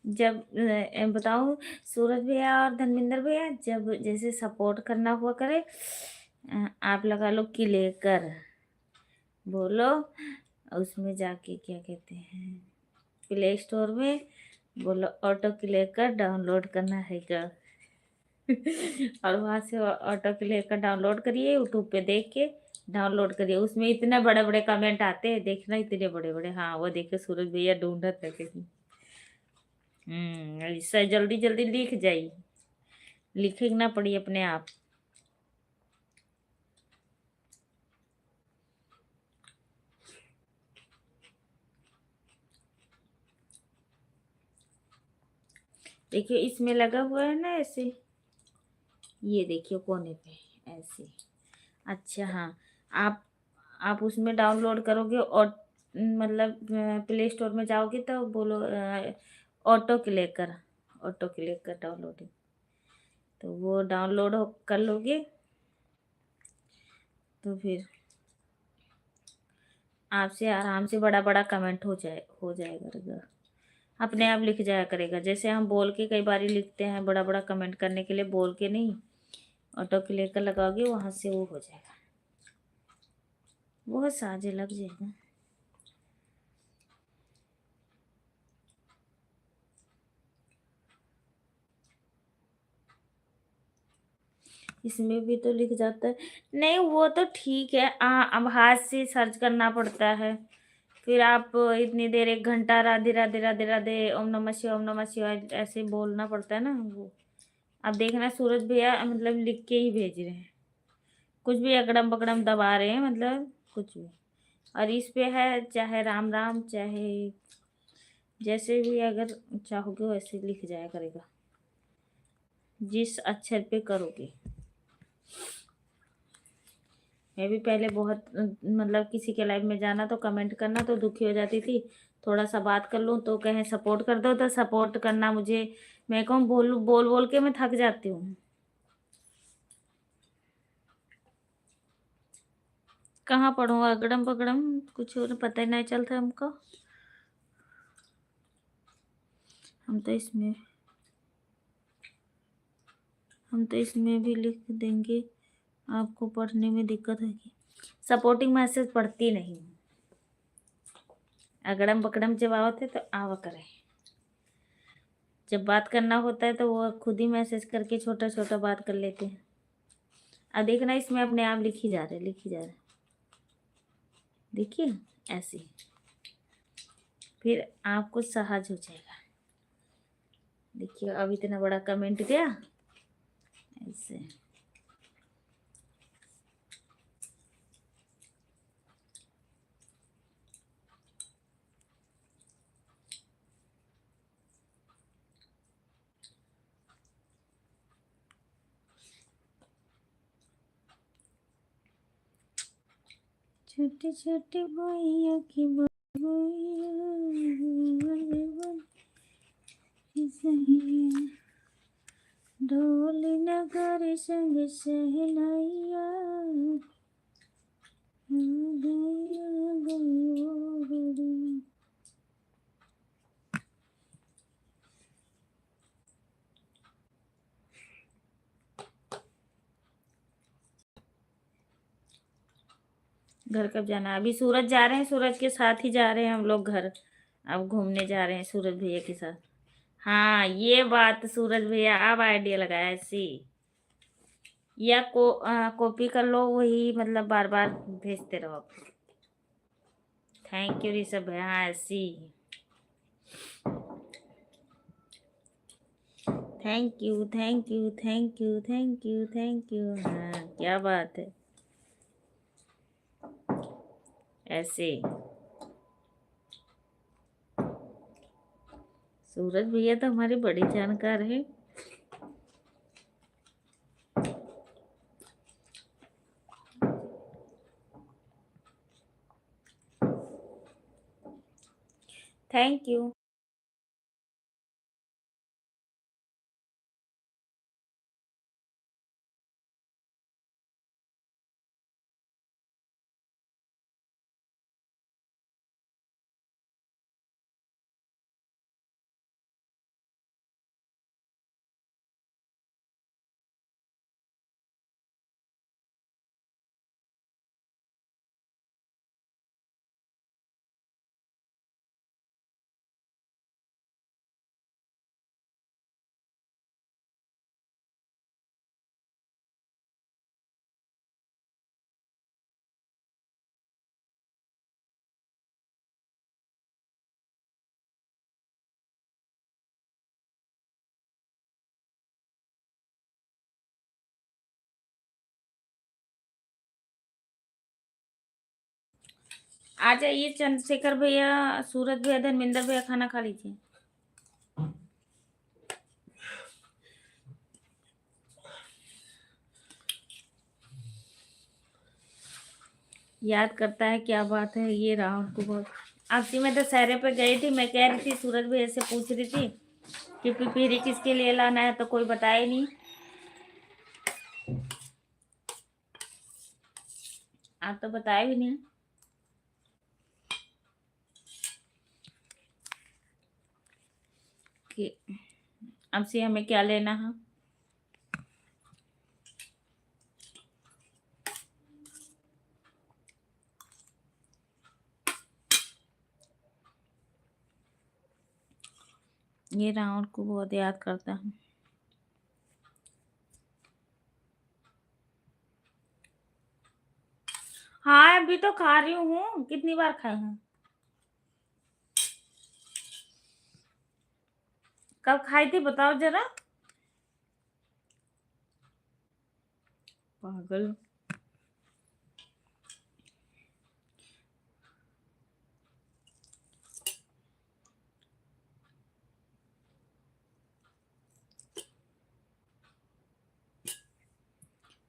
जब बताऊं सूरज भैया और धर्मेंद्र भैया, जब जैसे सपोर्ट करना हुआ करे आप लगा लो कि लेकर बोलो, उसमें जाके क्या कहते हैं प्ले स्टोर में बोलो ऑटो क्लिक कर डाउनलोड करना है क्या। और वहां से ऑटो क्लिक का डाउनलोड करिए, यूट्यूब पे देख के डाउनलोड करिए। उसमें इतने बड़े बड़े कमेंट आते हैं, देखना इतने बड़े बड़े। हाँ वो देखिए सूरज भैया ढूंढत है कहीं। ऐसा जल्दी जल्दी लिख जाइए, लिखे ना पड़ी अपने आप। देखिए इसमें लगा हुआ है ना ऐसे, ये देखिए कोने पे ऐसे। अच्छा हाँ, आप आप उसमें डाउनलोड करोगे और मतलब प्ले स्टोर में जाओगे तो बोलो auto clicker, auto clicker downloading, तो वो डाउनलोड कर लोगे तो फिर आपसे आराम से बड़ा बड़ा कमेंट हो जाएगा, अपने आप लिख जाया करेगा। जैसे हम बोल के कई बार लिखते हैं, बड़ा बड़ा कमेंट करने के लिए बोल के नहीं, ऑटो क्लिकर लगाओगे वहां से वो हो जाएगा, बहुत साजे लग जाएगा। इसमें भी तो लिख जाता है। नहीं वो तो ठीक है, अब हाथ से सर्च करना पड़ता है, फिर आप इतनी देर 1 घंटा राधे राधे राधे राधे ओम नमः शिवाय ऐसे बोलना पड़ता है ना वो। अब देखना सूरज भैया मतलब लिख के ही भेज रहे हैं, कुछ भी अकड़म पकड़म दबा रहे हैं, मतलब कुछ भी। और इस पे है चाहे राम राम चाहे जैसे भी अगर चाहोगे वैसे लिख जाया करेगा, जिस अक्षर पे करोगे। मैं भी पहले बहुत मतलब किसी के लाइव में जाना तो कमेंट करना तो दुखी हो जाती थी, थोड़ा सा बात कर लूँ तो कहें सपोर्ट कर दो, तो सपोर्ट करना मुझे, मैं कहूँ बोल बोल बोल के मैं थक जाती हूँ। कहाँ पढ़ूँ अगड़म पगड़म, कुछ और पता ही नहीं चलता हमको। हम तो इसमें हम तो इसमें भी लिख देंगे, आपको पढ़ने में दिक्कत है कि सपोर्टिंग मैसेज पढ़ती नहीं हूँ। अगड़म पकड़म जब आवत है तो आवा करें, जब बात करना होता है तो वो खुद ही मैसेज करके छोटा छोटा बात कर लेते हैं। अब देखना इसमें अपने आप लिखी जा रहे, लिखी जा रहे, देखिए ऐसे, फिर आपको सहज हो जाएगा। देखिए अब इतना बड़ा कमेंट गया ऐसे। छोटी छोटी बोइया की बोइया, ढोल नगर संग सहनाइया, घर कब जाना है? अभी सूरज जा रहे हैं, सूरज के साथ ही जा रहे हैं हम लोग घर, अब घूमने जा रहे हैं सूरज भैया के साथ। हाँ ये बात सूरज भैया अब आइडिया लगाया ऐसी, या कॉपी कर लो वही, मतलब बार बार भेजते रहो। थैंक यू ऋषभ भैया, हाँ ऐसी, thank you thank you thank you thank you thank you, हाँ क्या बात है ऐसे। सूरज भैया तो हमारे बड़े जानकार हैं। Thank you. आ जाइए चंद्रशेखर भैया, सूरज भैया, धर्मेंद्र भैया, खाना खा लीजिए। याद करता है, क्या बात है, ये राहुल को बहुत। आपसी में तो सहरे पे गई थी, मैं कह रही थी सूरज भैया से पूछ रही थी कि पिपीरी किसके लिए लाना है, तो कोई बताया नहीं। आप तो बताया भी नहीं कि अब से हमें क्या लेना है। ये राहुल को बहुत याद करता है। हाँ अभी तो खा रही हूँ, कितनी बार खाए हैं। कब खाई थी बताओ जरा। पागल।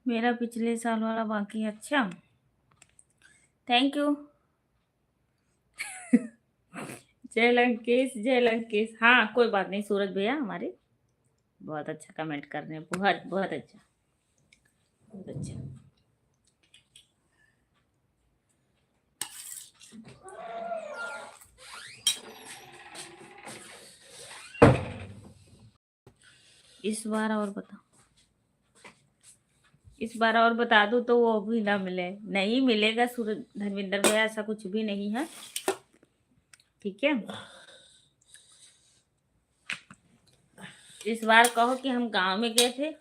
मेरा पिछले साल वाला बाकी है। अच्छा, थैंक यू। जय लंकेश, जय लंकेश। हाँ कोई बात नहीं, सूरज भैया हमारे बहुत अच्छा कमेंट कर रहे हैं, बहुत बहुत अच्छा, बहुत अच्छा। इस बार और बता, इस बार और बता दूं तो वो भी ना मिले। नहीं मिलेगा सूरज, धर्मेंद्र भैया, ऐसा कुछ भी नहीं है, ठीक है। इस बार कहो कि हम गांव में गए थे।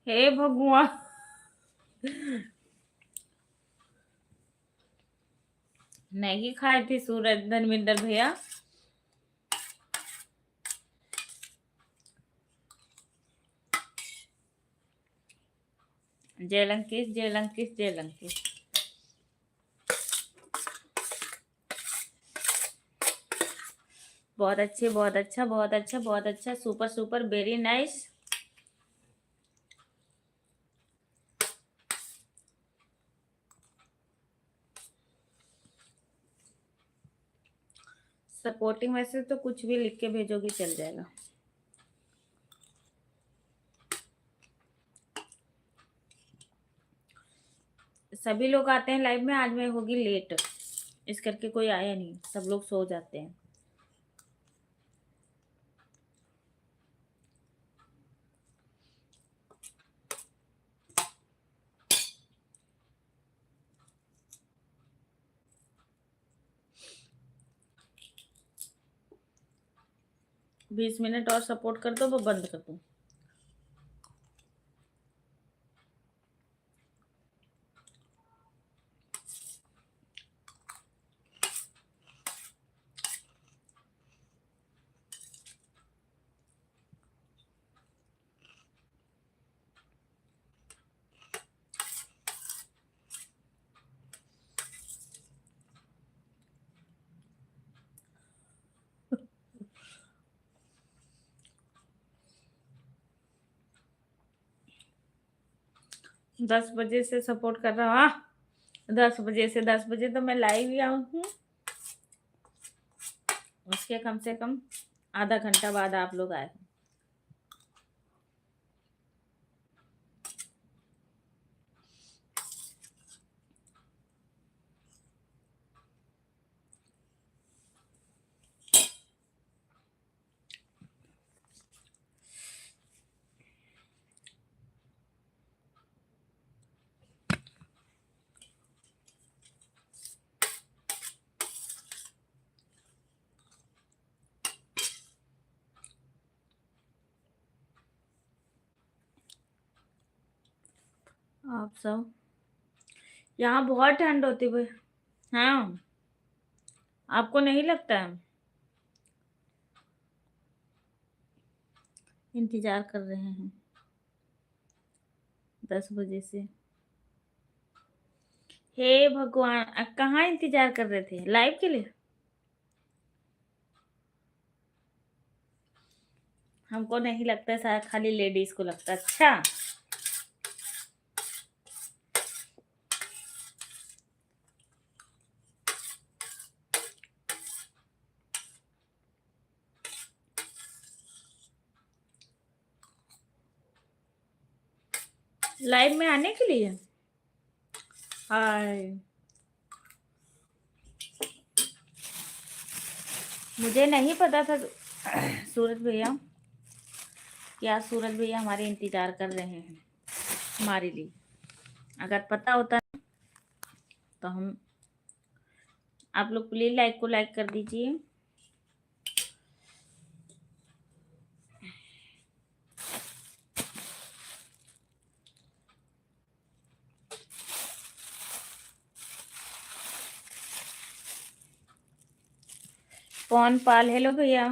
हे भगवान। नहीं खाए थे सूरज, धर्मेंद्र भैया। जय लंकेश, जय लंकेश, जय लंकेश। बहुत अच्छे, बहुत अच्छा, बहुत अच्छा, बहुत अच्छा, super super, very nice. Supporting message तो कुछ भी लिख के भेजोगी चल जाएगा। सभी लोग आते हैं लाइव में, आज मैं होगी लेट, इस करके कोई आया नहीं, सब लोग सो जाते हैं। बीस मिनट और सपोर्ट कर दो, वो बंद कर दूँ। दस बजे से सपोर्ट कर रहा हूँ। 10 बजे से 10 बजे तो मैं लाइव ही आऊँ हूँ, उसके कम से कम आधा घंटा बाद आप लोग आए। आप सब यहाँ बहुत ठंड होती है। हाँ आपको नहीं लगता है? इंतजार कर रहे हैं 10 बजे से। हे भगवान, कहाँ इंतजार कर रहे थे? लाइव के लिए? हमको नहीं लगता, शायद खाली लेडीज को लगता है। अच्छा, लाइव में आने के लिए? हाय, मुझे नहीं पता था सूरज भैया, क्या सूरज भैया हमारे इंतजार कर रहे हैं हमारे लिए। अगर पता होता तो हम, आप लोग प्लीज लाइक को लाइक कर दीजिए। कौन पाल, हेलो भैया।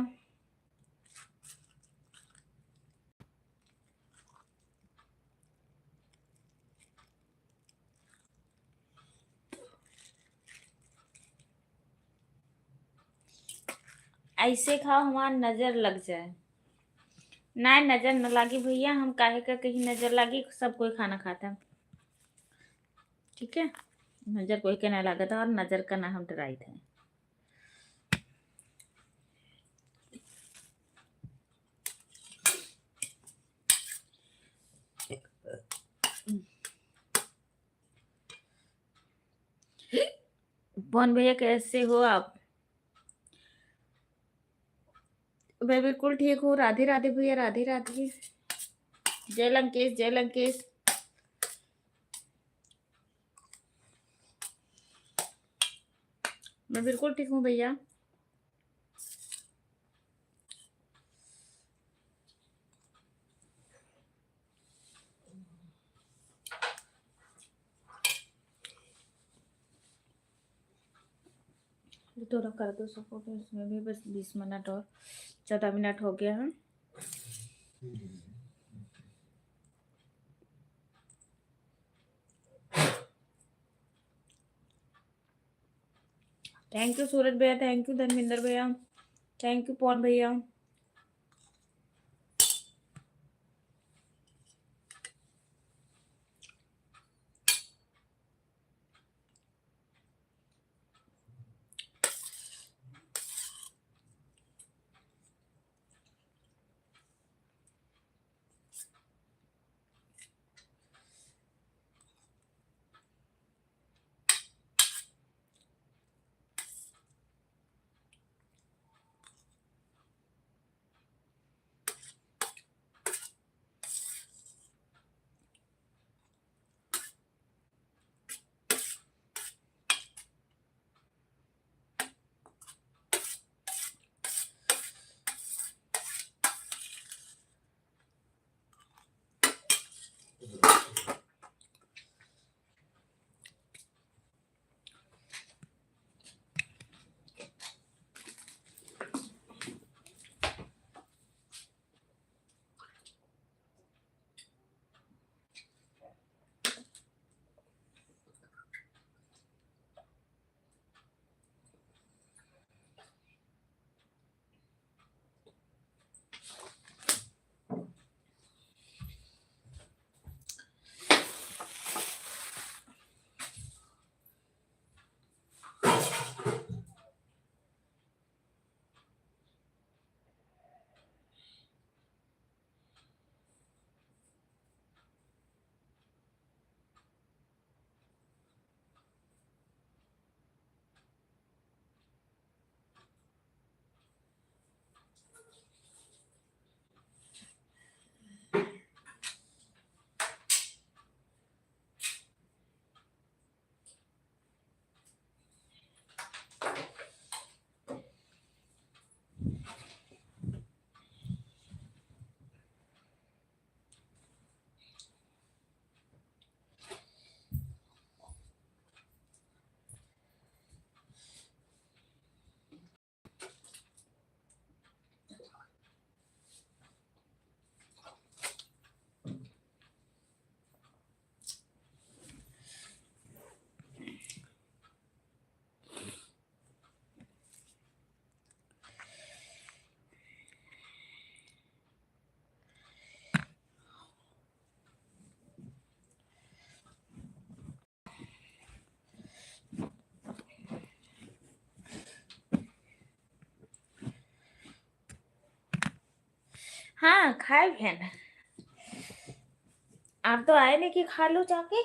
ऐसे खाओ हमार नजर लग जाए। ना नजर न लागी भैया, हम काहे का कहीं नजर लागी, सब कोई खाना खाता है, ठीक है। नजर कोई के ना लगा था, और नजर का ना हम डराई थे। पवन भैया कैसे हो आप? मैं बिल्कुल ठीक हूँ। राधे राधे भैया, राधे राधे। जय लंकेश, जय लंकेश। मैं बिल्कुल ठीक हूँ भैया। थोड़ा कर दो सपोर्ट, इसमें भी बस 20 मिनट और 14 मिनट हो गया है। थैंक यू सूरज भैया, थैंक यू धर्मेंद्र भैया, थैंक यू पवन भैया। हाँ खाए बहन। आप तो आए नहीं कि खा लो जाके।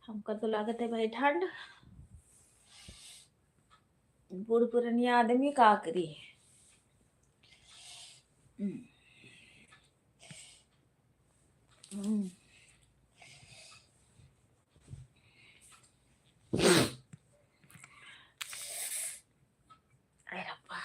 हमको तो लागत है भाई ठंड। बूढ़ पुरानी आदमी का करी। हम्म, हम्म। अरे रब्बा।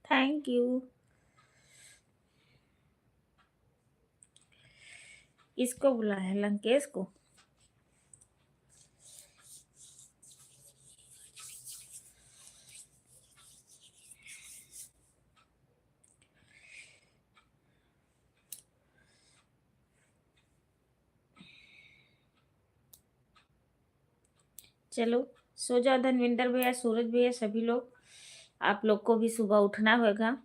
Thank you. इसको बुला है लंकेश को। चलो सो जाओ धनविंदर भैया, सूरज भैया, सभी लोग। आप लोग को भी सुबह उठना होगा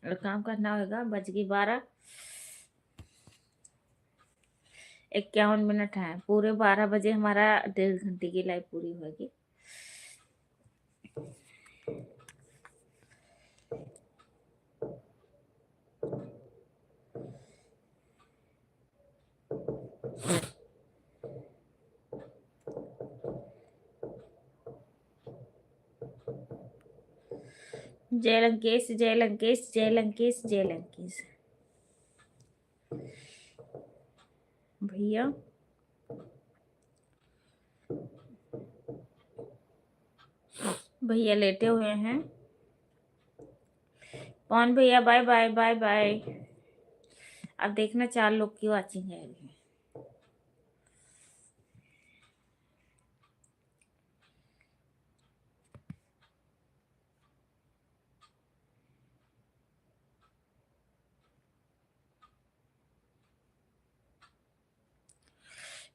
और काम करना होगा। बज गई 12:51 है। पूरे 12 बजे हमारा 1.5 घंटे की लाइफ पूरी होगी। जय लंकेश, जय लंकेश, जय लंकेश, जय लंकेश। भैया भैया लेटे हुए हैं। पवन भैया बाय बाय बाय बाय। अब देखना 4 लोग की वॉचिंग है अभी।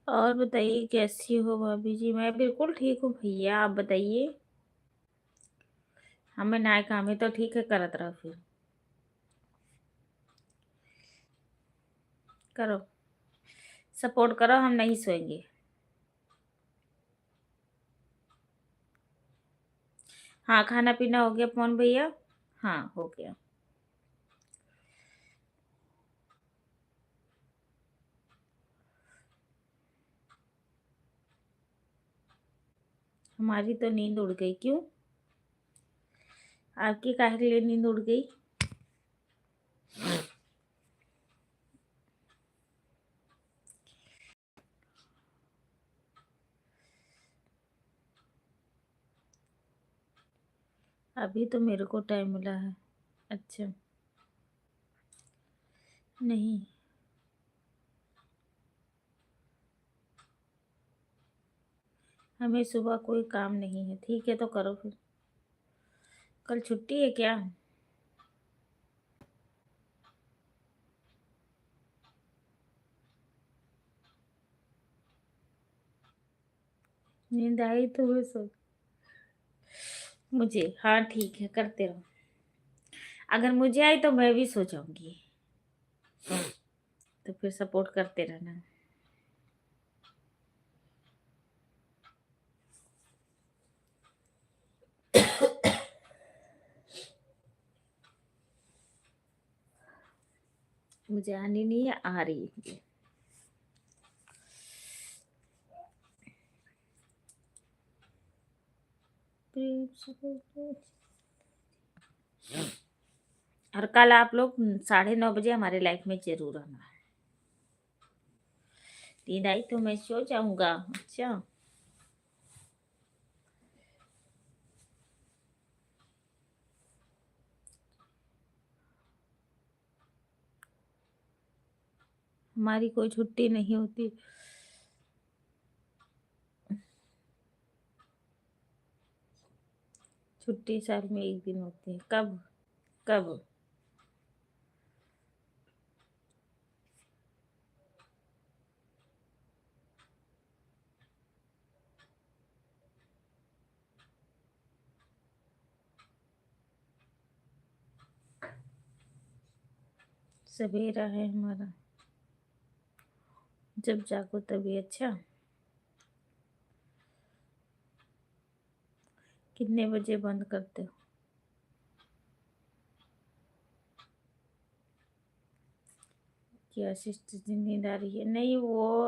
और बताइए कैसी हो भाभी जी? मैं बिल्कुल ठीक हूँ भैया, आप बताइए। हमें नाय काम है तो ठीक है, करत रहो फिर। करो, सपोर्ट करो, हम नहीं सोएंगे। हाँ खाना पीना हो गया पवन भैया। हाँ हो गया। हमारी तो नींद उड़ गई। क्यों? आपकी काहे के लिए नींद उड़ गई? अभी तो मेरे को टाइम मिला है। अच्छा। नहीं, हमें सुबह कोई काम नहीं है। ठीक है तो करो फिर। कल छुट्टी है क्या? नींद आई तो मैं सो। मुझे हाँ ठीक है, करते रहो। अगर मुझे आई तो मैं भी सो जाऊंगी। तो फिर सपोर्ट करते रहना। मुझे आनी नहीं है, आ रही है। और कल आप लोग 9:30 बजे हमारे लाइफ में जरूर आना। नींद आई तो मैं सो जाऊंगा। अच्छा। हमारी कोई छुट्टी नहीं होती। छुट्टी साल में एक दिन होती है। कब? कब? सवेरा है हमारा, जब जागो तभी। अच्छा, कितने बजे बंद करते हो? क्या सिस्टर जी नींद आ रही है? नहीं वो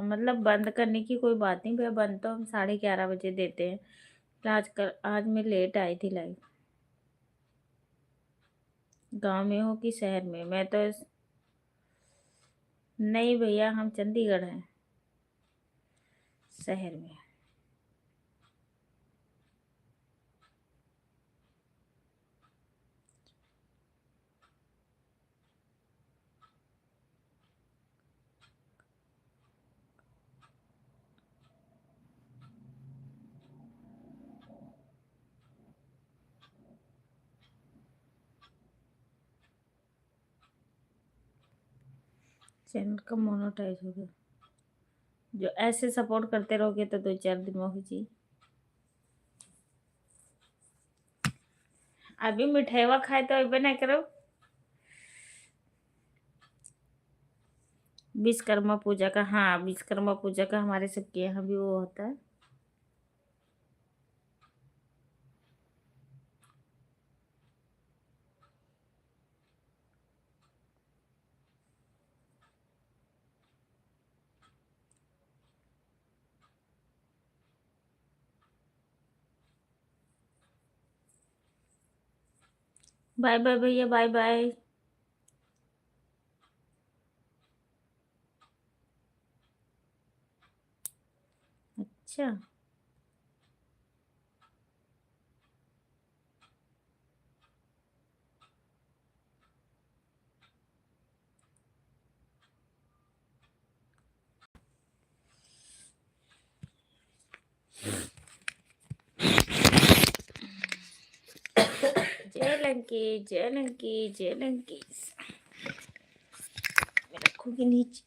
मतलब बंद करने की कोई बात नहीं भैया, बंद तो हम 11:30 बजे देते हैं। तो आज मैं लेट आई थी लाइव। गांव में हो कि शहर में? मैं तो नहीं भैया, हम चंडीगढ़ हैं, शहर में। चैनल का मोनेटाइज हो गया। जो ऐसे सपोर्ट करते रहोगे तो 2-4 दिन में हो जी। अभी मिठाईवा खाए तो अभी ना करो। विश्वकर्मा पूजा का, हाँ विश्वकर्मा पूजा का हमारे सबके यहाँ भी वो होता है। बाय बाय भैया, बाय बाय। अच्छा, जय लंकी, जय लंकी, जय लंकी। मैं रखूंगी नीचे।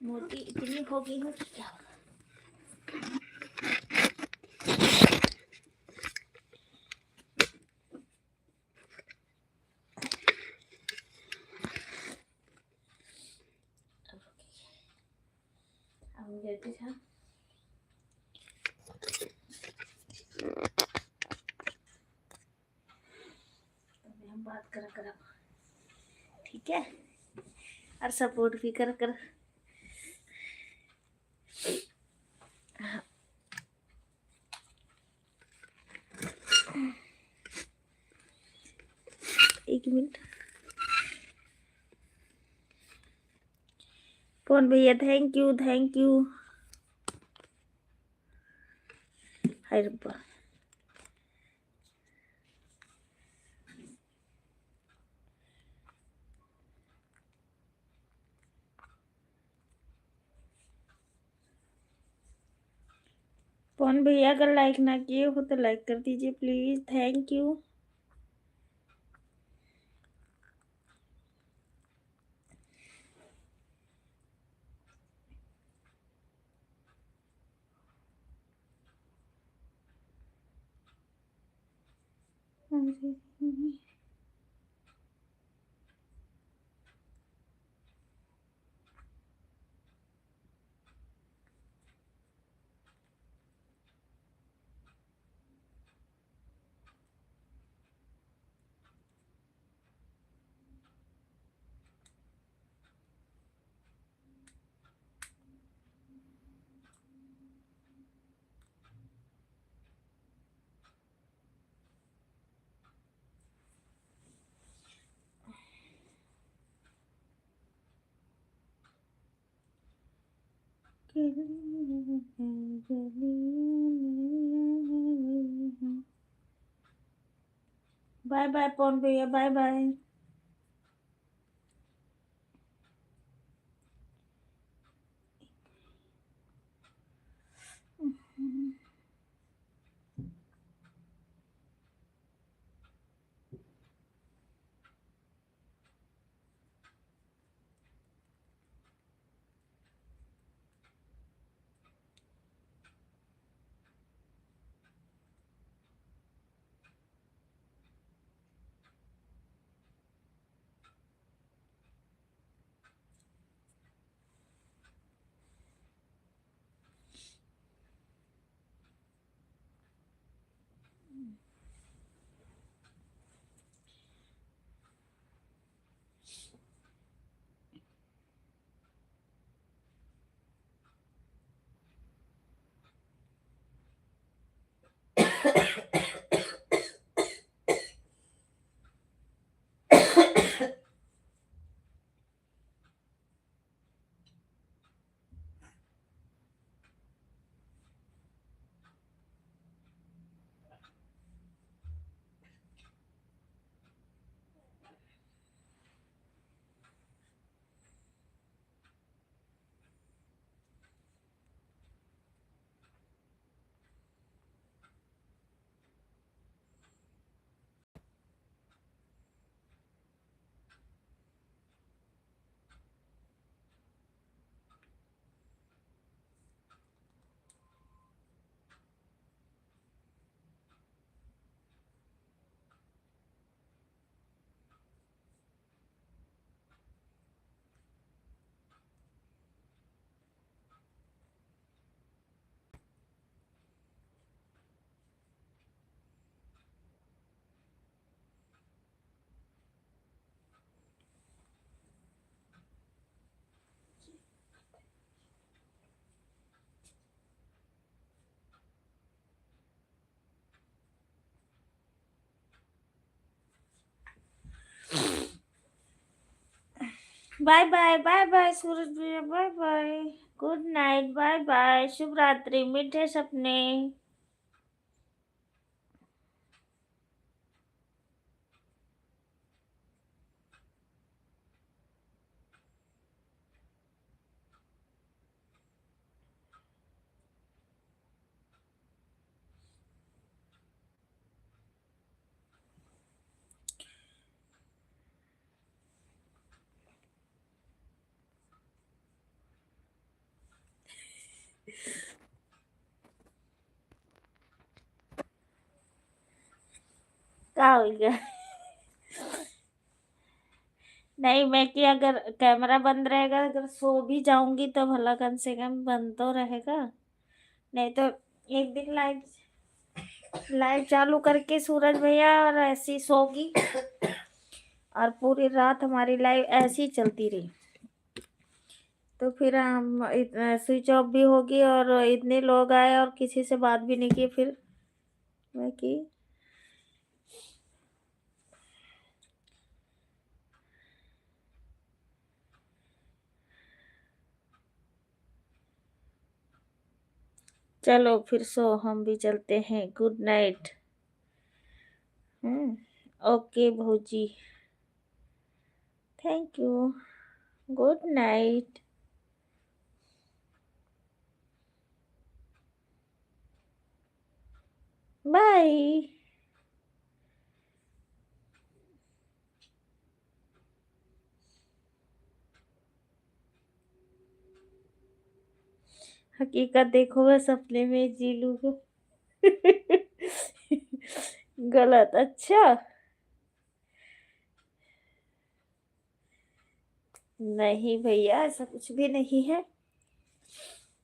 मोटी इतनी हो गई हूँ कि क्या? अब जल्दी था। हम बात कर ठीक है, और सपोर्ट भी कर। एक मिनट। कौन भैया? Thank you, thank you. हाय रब्बा। कौन भैया अगर लाइक ना किए हो तो लाइक कर दीजिए please, thank you. Bye bye Pawan भैया, bye bye. Bye bye, bye bye Suraj भैया, bye bye. Good night, bye bye, शुभ रात्रि, मीठे सपने। क्या हो गया? नहीं, मैं कि अगर कैमरा बंद रहेगा, अगर सो भी जाऊंगी तो भला कम से कम बंद तो रहेगा। नहीं तो एक दिन लाइव लाइव चालू करके सूरज भैया और ऐसी सोगी और पूरी रात हमारी लाइव ऐसी चलती रही, तो फिर हम स्विच ऑफ भी होगी और इतने लोग आए और किसी से बात भी नहीं की। फिर मैं की चलो फिर सो, हम भी चलते हैं। Good night. ओके भौजी, thank you. Good night. Bye. हकीकत देखोगे सपने में जी लूंगा। गलत? अच्छा, नहीं भैया, ऐसा कुछ भी नहीं है।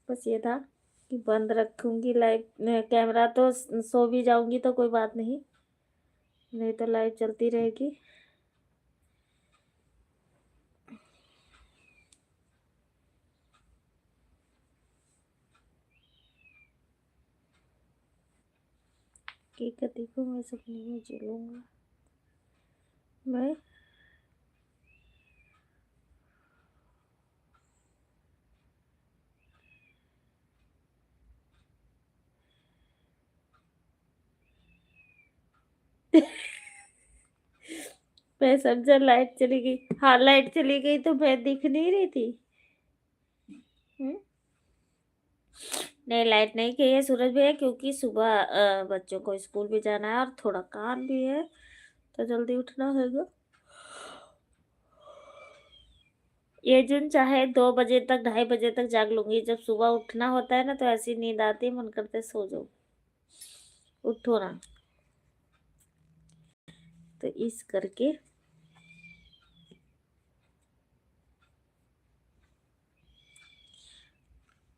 बस ये था कि बंद रखूंगी लाइव कैमरा, तो सो भी जाऊंगी तो कोई बात नहीं, नहीं तो लाइव चलती रहेगी। हकीकत देखो, मैं सपने में जी लूंगा मैं। मैं समझा लाइट चली गई। हाँ, लाइट चली गई तो मैं दिख नहीं रही थी। हम्म? नहीं, लाइट नहीं गई है सूरज भैया, क्योंकि सुबह बच्चों को स्कूल भी जाना है और थोड़ा काम भी है, तो जल्दी उठना होगा। ये दिन चाहे 2 बजे तक, 2:30 बजे तक जाग लूंगी। जब सुबह उठना होता है ना, तो ऐसी नींद आती है, मन करते सो जाओ, उठो ना। तो इस करके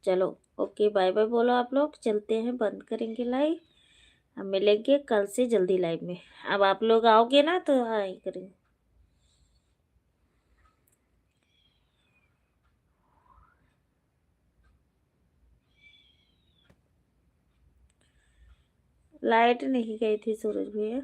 चलो, ओके, बाय बाय बोलो आप लोग। चलते हैं, बंद करेंगे लाइव। हम मिलेंगे कल से जल्दी लाइव में। अब आप लोग आओगे ना तो हाँ ही करेंगे। लाइट नहीं गई थी सूरज भैया।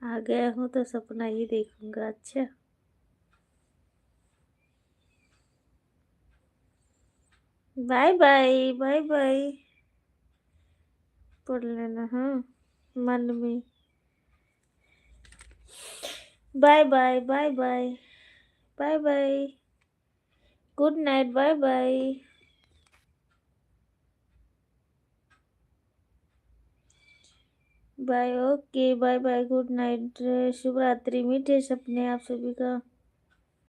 आ गया हूँ तो सपना ही देखूंगा। अच्छा, बाय बाय, बाय बाय। पढ़ लेना हाँ, मन में। Bye bye, bye bye, bye bye. Good night, bye bye. Bye, okay, bye bye, good night, शुभ रात्रि, मीठे सपने आप सभी का।